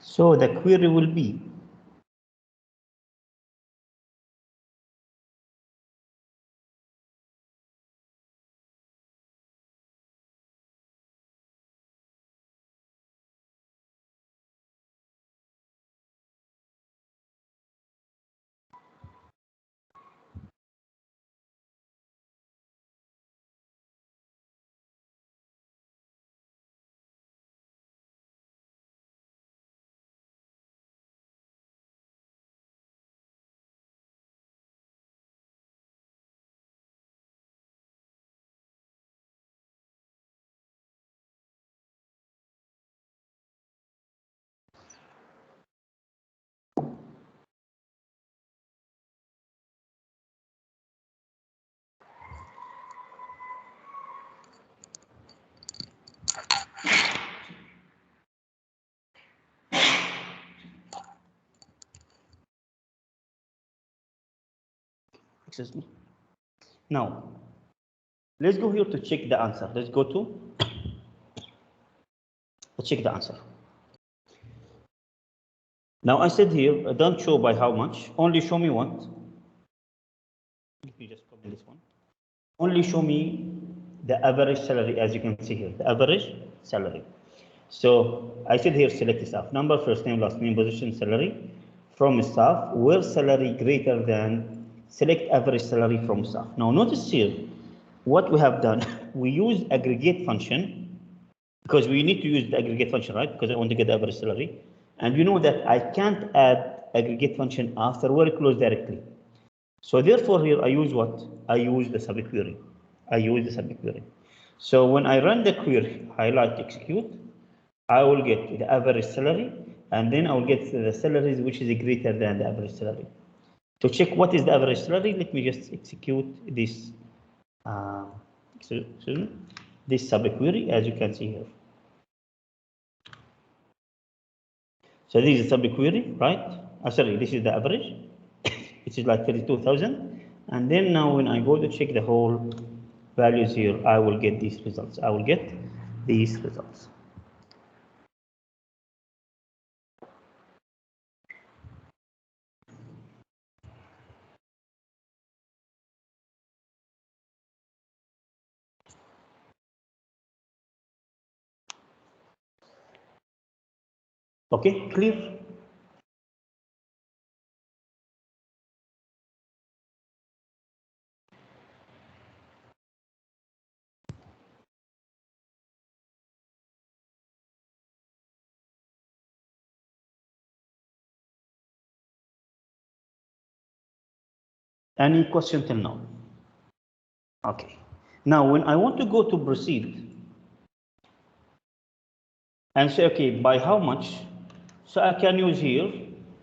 So the query will be excuse me. Now let's go here to check the answer. Let's go to check the answer. Now I said here, don't show by how much, only show me what? Let me just copy this one. Only show me the average salary, as you can see here, the average salary. So I said here, select staff, number, first name, last name, position, salary from staff, where salary greater than, select average salary from staff. Now notice here, what we have done, we use aggregate function, because we need to use the aggregate function, right? Because I want to get the average salary. And you know that I can't add aggregate function after where close directly. So therefore here I use what? I use the subquery. I use the subquery. So when I run the query, highlight, execute, I will get the average salary, and then I will get the salaries which is greater than the average salary. To check what is the average salary, let me just execute this this subquery, as you can see here. So this is subquery, right? Sorry, this is the average, which is like 32,000. And then now when I go to check the whole values here, I will get these results. I will get these results. Okay, clear? Any question till now? Okay. Now, when I want to go to proceed and say, okay, by how much? So I can use here.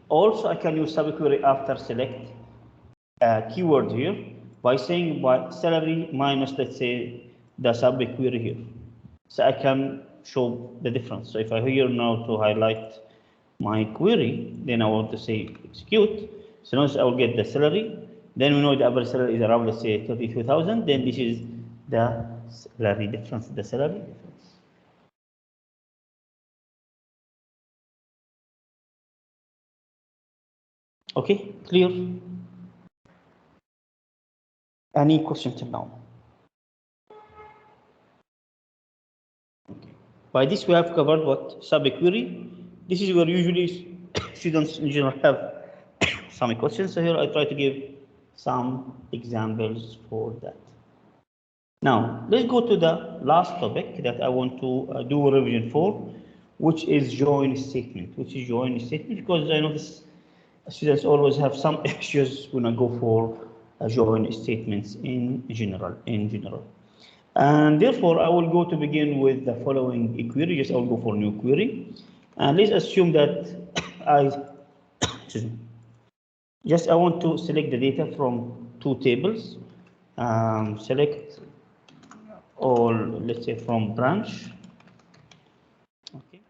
Also, I can use subquery after select keyword here by saying by salary minus, let's say, the subquery here. So I can show the difference. So if I here now to highlight my query, then I want to say execute. So notice I will get the salary. Then we know the average salary is around, let's say, 32,000. Then this is the salary difference, the salary difference. Okay, clear? Any question till now? Okay. By this we have covered what? Subquery. This is where usually students in general have some questions. So here I try to give some examples for that. Now, let's go to the last topic that I want to do a revision for, which is join statement. Because I notice students always have some issues when I go for join statements in general. And therefore, I will go to begin with the following query. Just I will go for new query. And let's assume that just I want to select the data from two tables. Select all, let's say, from branch. Okay.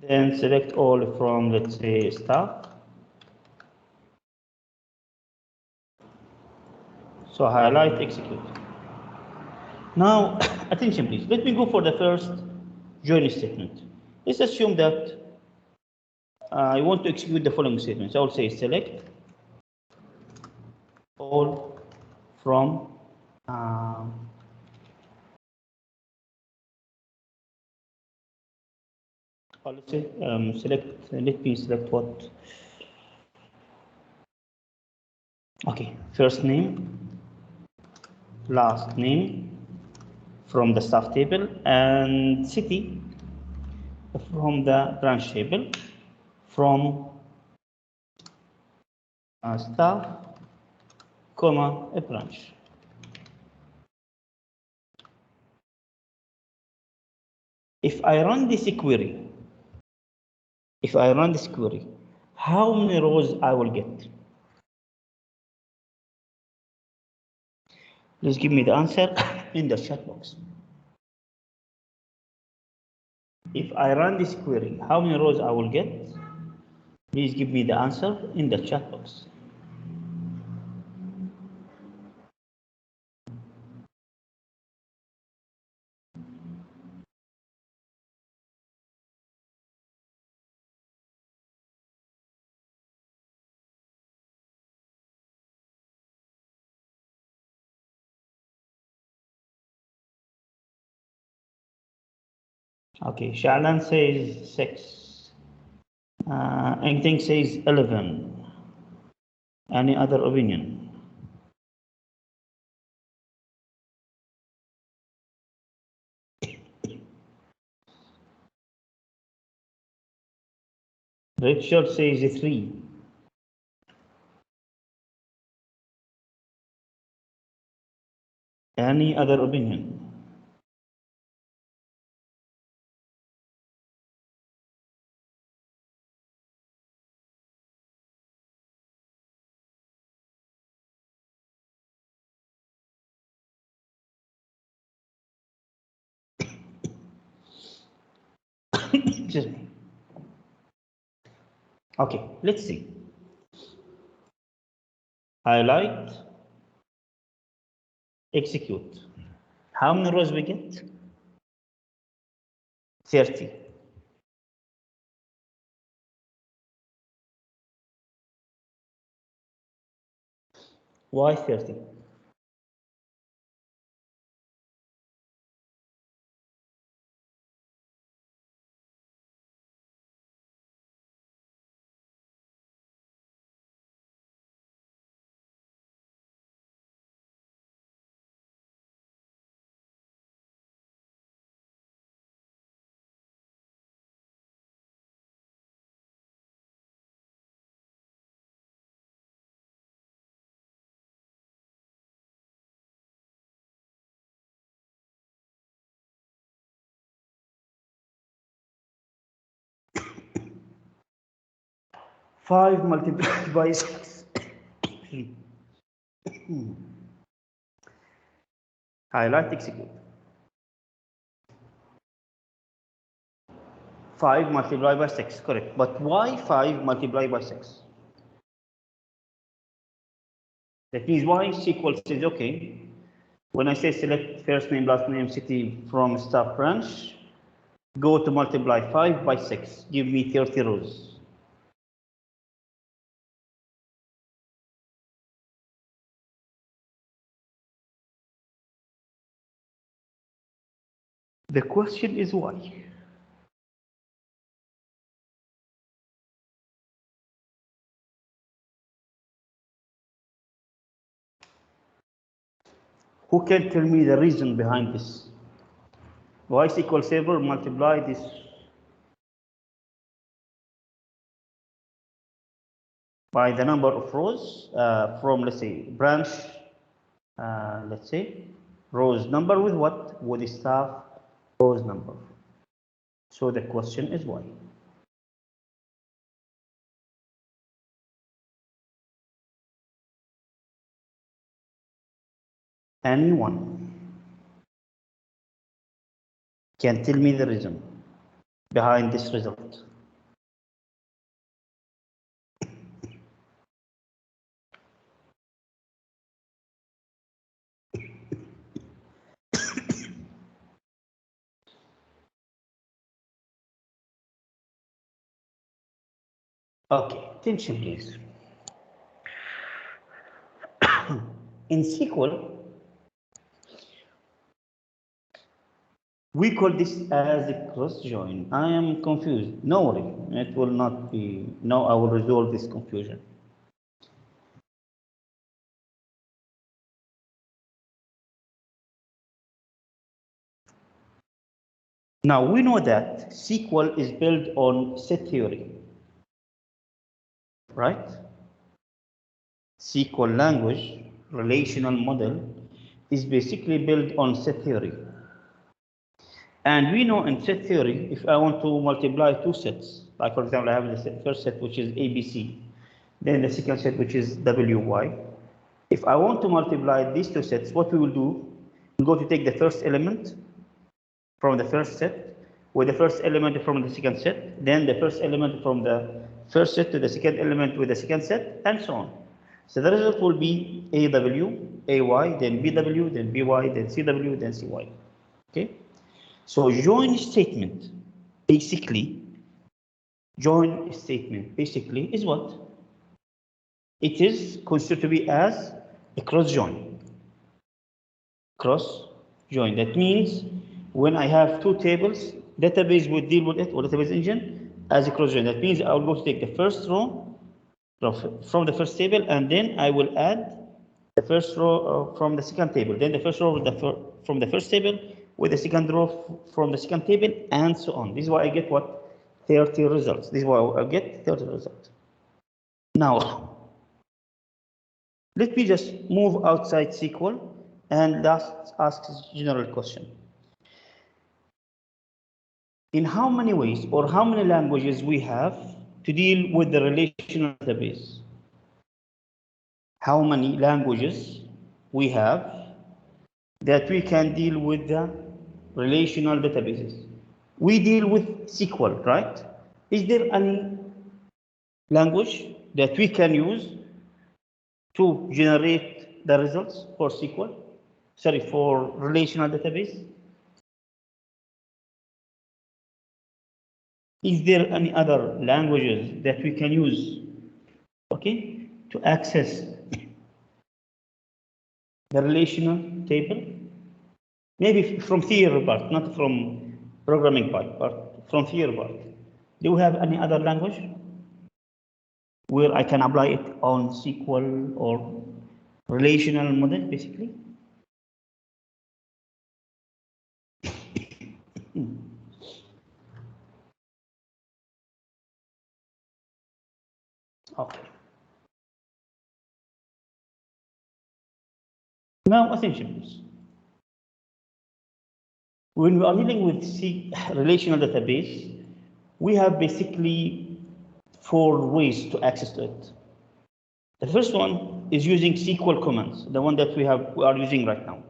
Then select all from, let's say, staff. So highlight, execute. Now, attention please. Let me go for the first join statement. Let's assume that I want to execute the following statements. I will say select all from let's say select. Let me select what. Okay, first name, last name from the staff table, and city from the branch table, from staff, comma, a branch. If I run this query, how many rows I will get? Please give me the answer in the chat box. If I run this query, how many rows I will get? Please give me the answer in the chat box. Okay, Shalan says 6. Anything says 11. Any other opinion? Richard says 3. Any other opinion? Excuse me. Okay, let's see. Highlight, execute. How many rows we get? 30. Why 30? Five multiplied by 6. Highlight, execute. 5 multiplied by 6, correct. But why 5 multiplied by 6? That means why SQL says, okay, when I say select first name, last name, city from staff branch, go to multiply 5 by 6, give me 30 rows. The question is why? Who can tell me the reason behind this? Why SQL Server multiply this? By the number of rows from, let's say, branch, let's say, rows number with what? With the staff rows number. So the question is why? Anyone can tell me the reason behind this result? Okay, attention please. In SQL, we call this as a cross join. I am confused. No worry, it will not be. Now I will resolve this confusion. Now we know that SQL is built on set theory, right? SQL language relational model is basically built on set theory. And we know in set theory, if I want to multiply two sets, like for example, I have the first set which is ABC, then the second set which is WY. If I want to multiply these two sets, what we will do, we're going to take the first element from the first set with the first element from the second set, then the first element from the first set to the second element with the second set, and so on. So the result will be AW, AY, then BW, then BY, then CW, then CY. Okay? So join statement basically is what? It is considered to be as a cross join. Cross join. That means when I have two tables, database will deal with it, or database engine, as a cross join. That means I will go to take the first row from the first table, and then I will add the first row from the second table, then the first row from the first table with the second row from the second table, and so on. This is why I get what? 30 results. This is why I get 30 results. Now, let me just move outside SQL and ask this general question. In how many ways or how many languages we have to deal with the relational database? How many languages we have that we can deal with the relational databases? We deal with SQL, right? Is there any language that we can use to generate the results for SQL? Sorry, for relational database? Is there any other languages that we can use, okay, to access the relational table? Maybe from theory part, not from programming part, but from theory part. Do we have any other language where I can apply it on SQL or relational model, basically? Okay. Now, attention, please. When we are dealing with relational database, we have basically 4 ways to access it. The first one is using SQL commands, the one that we are using right now.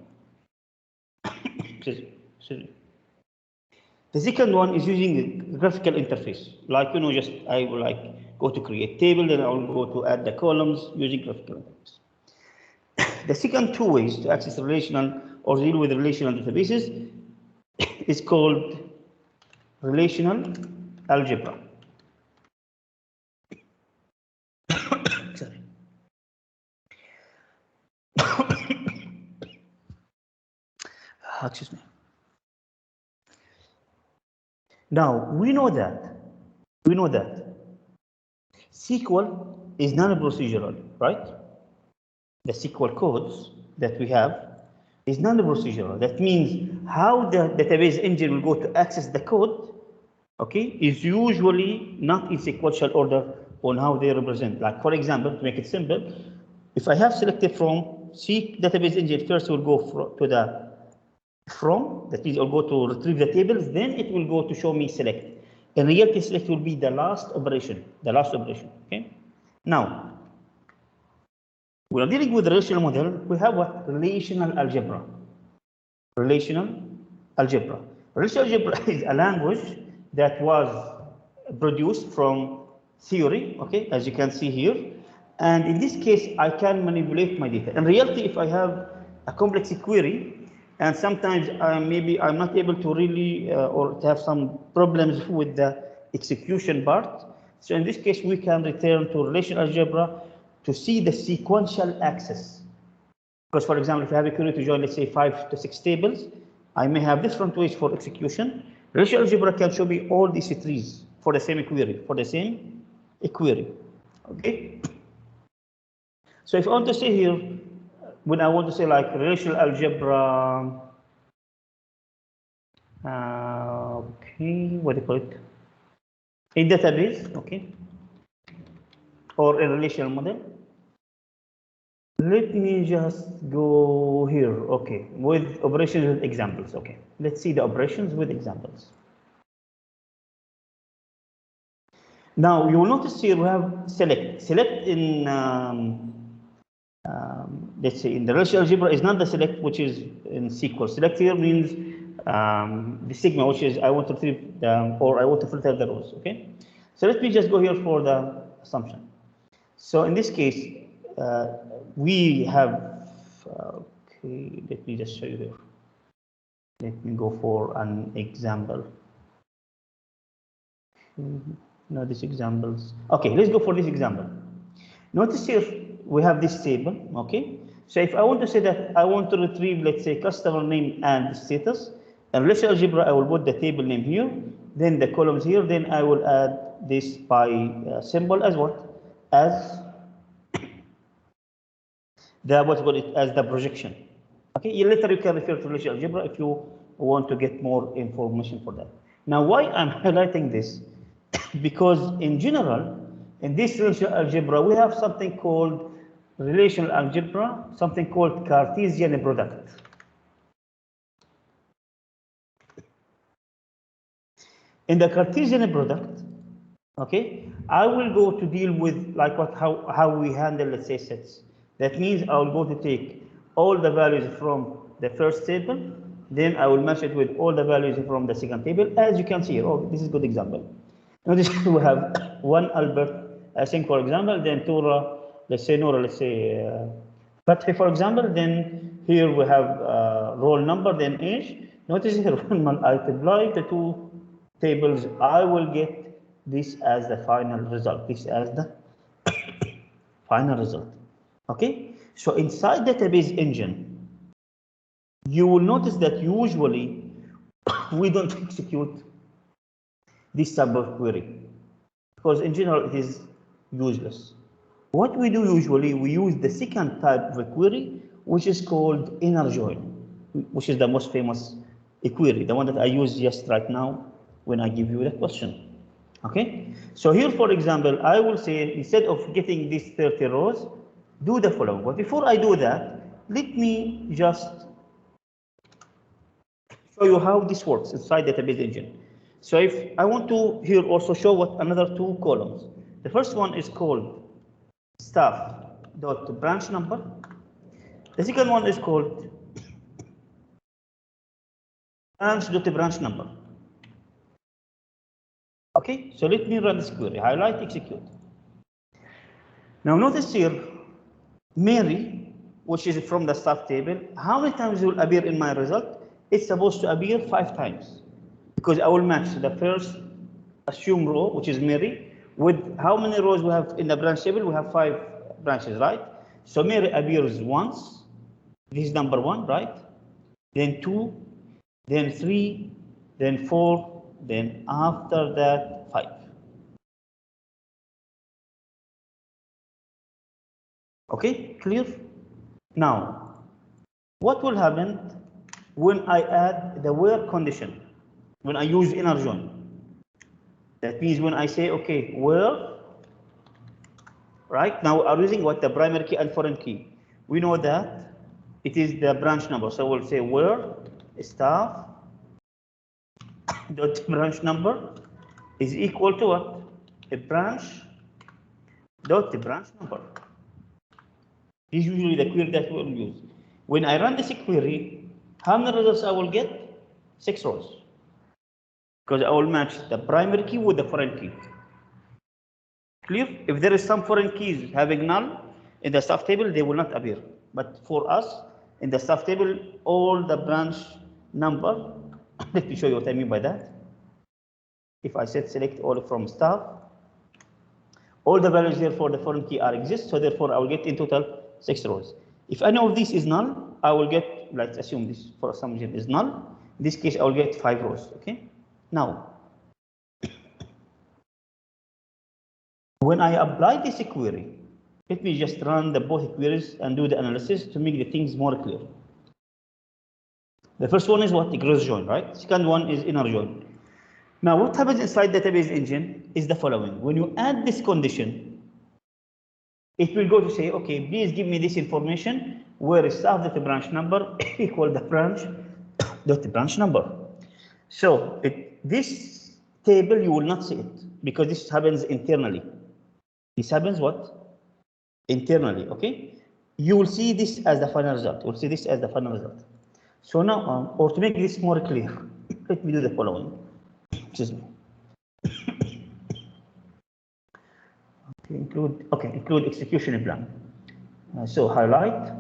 The second one is using a graphical interface, like just I will go to create table, then I will go to add the columns using graphical interface. The second 2 ways to access relational or deal with relational databases is called relational algebra. Sorry. Excuse me. Now we know that SQL is non-procedural, right? The SQL codes that we have is non-procedural. That means how the database engine will go to access the code, okay, is usually not in sequential order on how they represent. Like for example, to make it simple, if I have selected from database engine, first will go to the from, that means it will go to retrieve the tables, then it will go to show me select. In reality, select will be the last operation, okay? Now, we are dealing with the relational model. We have what? Relational algebra. Relational algebra is a language that was produced from theory, okay, as you can see here. And in this case, I can manipulate my data. In reality, if I have a complex query, and sometimes maybe I'm not able to really, or to have some problems with the execution part, So in this case, we can return to relational algebra to see the sequential access. Because for example, if I have a query to join, let's say 5 to 6 tables, I may have different ways for execution. Relational algebra can show me all these trees for the same query, okay? So if I want to say here, when I want to say like relational algebra, okay, what do you call it? A database, okay, or a relational model. Let me just go here, okay, with operations with examples, okay. Let's see the operations with examples. Now you will notice here we have select. Select in let's say in the relational algebra is not the select which is in SQL. Select here means the sigma, which is I want to retrieve or I want to filter the rows. Okay, so let me just go here for the assumption. So in this case, we have okay. Let me just show you here. Let me go for an example. No, these examples. Okay, let's go for this example. Notice here we have this table, okay? So if I want to say that I want to retrieve, let's say, customer name and status, in relational algebra, I will put the table name here, then the columns here, then I will add this by symbol as what? As the projection. Okay, later you can refer to relational algebra if you want to get more information for that. Now, why I'm highlighting this? Because in general, in this relational algebra, we have something called relational algebra, something called Cartesian product. In the Cartesian product, okay, I will go to deal with like how we handle, let's say, sets. That means I will go to take all the values from the first table, then I will match it with all the values from the second table. As you can see here, oh, this is a good example. Notice we have one Albert, I think, for example, then Tura, let's say Nora, let's say Fatih, for example, then here we have roll number, then age. Notice here when I multiply the two tables, I will get this as the final result, this as the final result. Okay, so inside database engine, you will notice that usually we don't execute this type of query because in general it is useless. What we do usually, we use the second type of a query, which is called inner join, which is the most famous query, the one that I use just right now when I give you the question. Okay, so here, for example, I will say instead of getting these 30 rows, do the following. But before I do that, let me just show you how this works inside database engine. So if I want to here also show what another two columns. The first one is called staff.branch number. The second one is called branch.branch number. Okay, so let me run this query, highlight, execute. Now notice here, Mary, which is from the staff table, how many times will appear in my result? It's supposed to appear 5 times because I will match the first assumed row, which is Mary, with how many rows we have in the branch table. We have 5 branches, right? So Mary appears once, this is number 1, right? Then 2, then 3, then 4, then after that 5. Okay, clear? Now, what will happen when I add the where condition? When I use inner join? That means when I say, okay, where, right? Now I'm using what? The primary key and foreign key. We know that it is the branch number. So we'll say where staff dot branch number is equal to what? A branch dot the branch number. This is usually the query that we'll use. When I run this query, how many results I will get? 6 rows. Because I will match the primary key with the foreign key. Clear? If there is some foreign keys having null in the staff table, they will not appear. But for us, in the staff table, all the branch number, let me show you what I mean by that. If I set select all from staff, All the values here for the foreign key are exist, so therefore I will get in total 6 rows. If any of these is null, I will get, let's assume this for some reason is null. In this case, I will get 5 rows. Okay. Now, when I apply this query, let me just run the both queries and do the analysis to make the things more clear. The first one is what? The cross join, right? Second one is inner join. Now, what happens inside database engine is the following. When you add this condition, it will go to say, okay, please give me this information where staff dot branch number equal the branch dot branch number. So this table you will not see it because this happens internally. This happens what? Internally, okay? You will see this as the final result. You will see this as the final result. So now, or to make this more clear, let me do the following. Excuse me. Include execution plan. So highlight,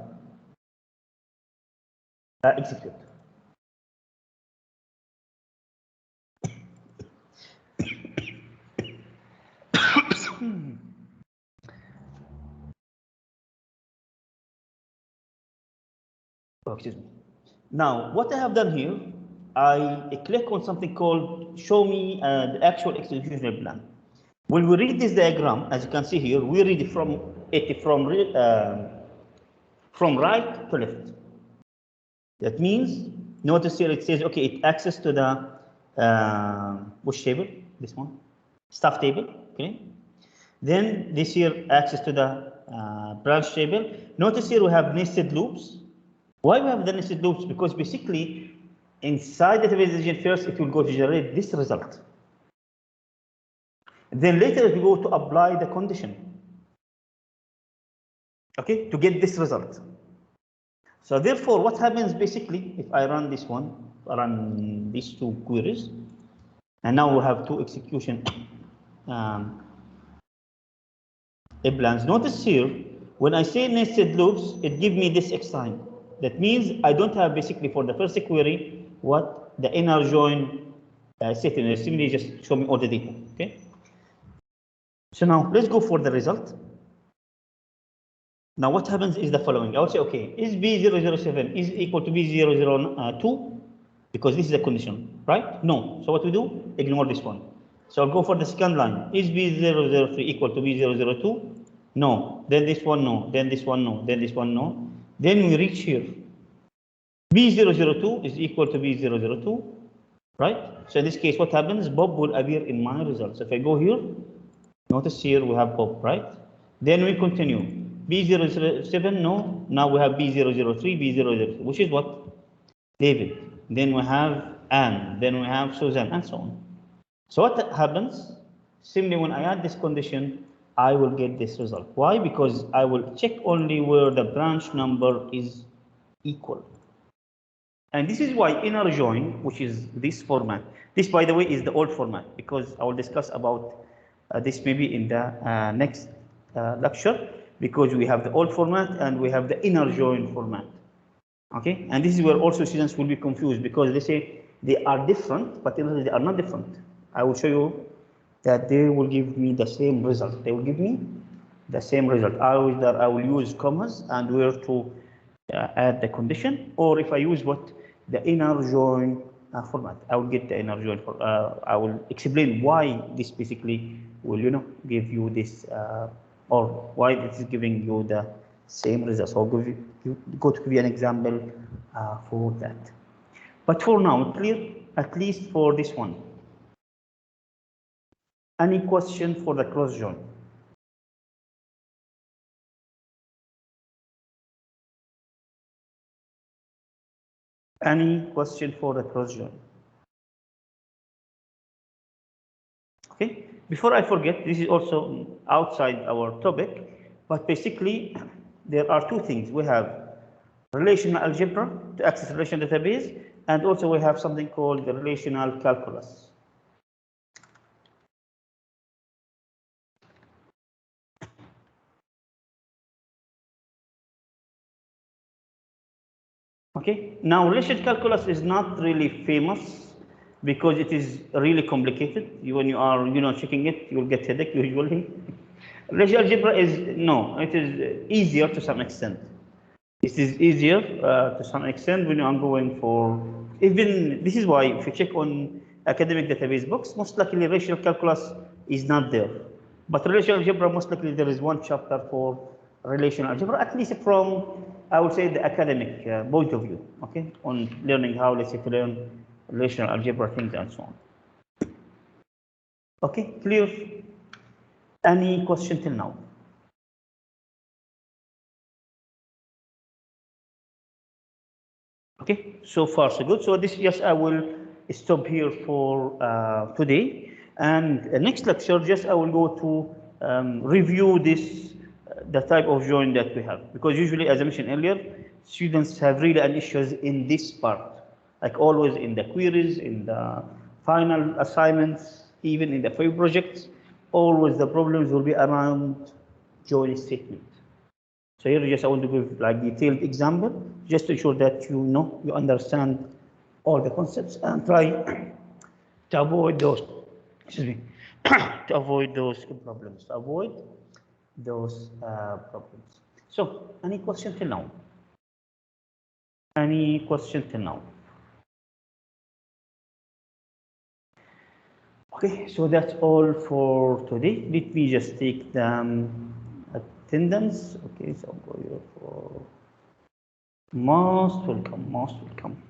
execute. Oh, excuse me. Now, what I have done here, I click on something called show me the actual execution plan. When we read this diagram, as you can see here, we read it from right to left. That means, notice here it says, okay, it access to the which table? This one, staff table. Okay. Then this here access to the branch table. Notice here we have nested loops. Why we have the nested loops? Because basically, inside database engine first, it will go to generate this result. Then later it will go to apply the condition. Okay, to get this result. So therefore, what happens basically, if I run this one, run these two queries, and now we have two execution plans. Notice here, when I say nested loops, it gives me this X time. That means I don't have basically for the first query what the inner join setting. Simply just show me all the data. Okay. So now let's go for the result. Now what happens is the following. I will say, okay, is B007 is equal to B002? Because this is a condition, right? No. So what we do? Ignore this one. So I'll go for the second line. Is B003 equal to B002? No. Then this one, no. Then this one, no. Then this one, no. Then we reach here. B002 is equal to B002, right? So in this case, what happens? Bob will appear in my results. If I go here, notice here we have Bob, right? Then we continue. B007, no. Now we have B003, B003, which is what? David. Then we have Anne. Then we have Susan, and so on. So what happens? Simply when I add this condition, I will get this result. Why? Because I will check only where the branch number is equal. And this is why inner join, which is this format. This, by the way, is the old format, because I will discuss about this maybe in the next lecture, because we have the old format and we have the inner join format. Okay, and this is where also students will be confused because they say they are different, but they are not different. I will show you that they will give me the same result. They will give me the same result. I will use commas and where to add the condition, or if I use what the inner join format, I will get the inner join. I will explain why this basically will give you this or why this is giving you the same results. I'll go to give you an example for that. But for now, clear at least for this one. Any question for the cross join? Any question for the cross join? Okay, before I forget, this is also outside our topic, but basically there are two things. We have relational algebra to access relational database, and also we have something called the relational calculus. Okay, now relational calculus is not really famous because it is really complicated. When you are checking it, you will get headache usually. Relational algebra is no, it is easier to some extent. It is easier to some extent when you are going for even this is why if you check on academic database books, most likely rational calculus is not there. But relational algebra, most likely there is one chapter for relational algebra, at least from I would say the academic point of view, okay, on learning how let's say to learn relational algebra things and so on. Okay, clear? Any question till now? Okay, so far so good. So this just I will stop here for today, and next lecture just I will go to review this the type of join that we have, because usually as I mentioned earlier, students have really an issues in this part, like always in the queries, in the final assignments, even in the field projects, always the problems will be around join statement. So here just I want to give like detailed example just to ensure that you know you understand all the concepts and try to avoid those excuse me to avoid those problems. To avoid those problems. So any question till now? Any question till now? Okay, so that's all for today. Let me just take the attendance. Okay, so I'll go here for most welcome, most welcome.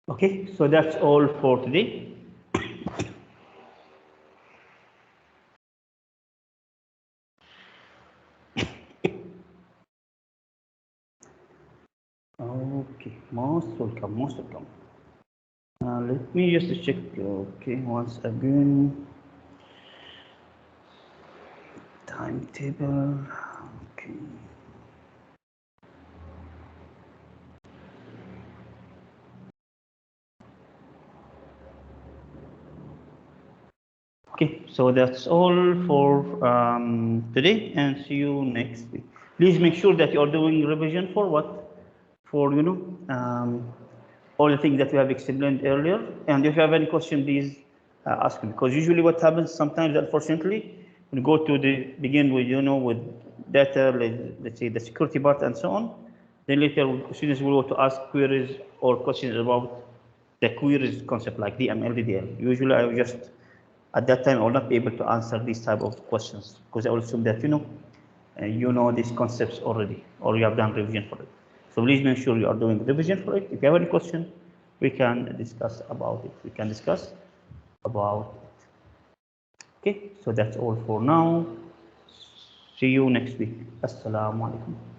Okay, so that's all for today. Okay, most welcome, most welcome. Let me just check, okay, once again. Timetable, okay. Okay, so that's all for today, and see you next week. Please make sure that you are doing revision for what? For, all the things that we have explained earlier. And if you have any question, please ask me. Because usually what happens sometimes, unfortunately, when you go to the begin with, with data, let's say the security part and so on, then later students will go to ask queries or questions about the queries concept like DML, DDL. Usually I will just, at that time, I will not be able to answer these type of questions because I will assume that, you know these concepts already, or you have done revision for it. So please make sure you are doing revision for it. If you have any question, we can discuss about it. We can discuss about it. Okay, so that's all for now. See you next week. Assalamu alaikum.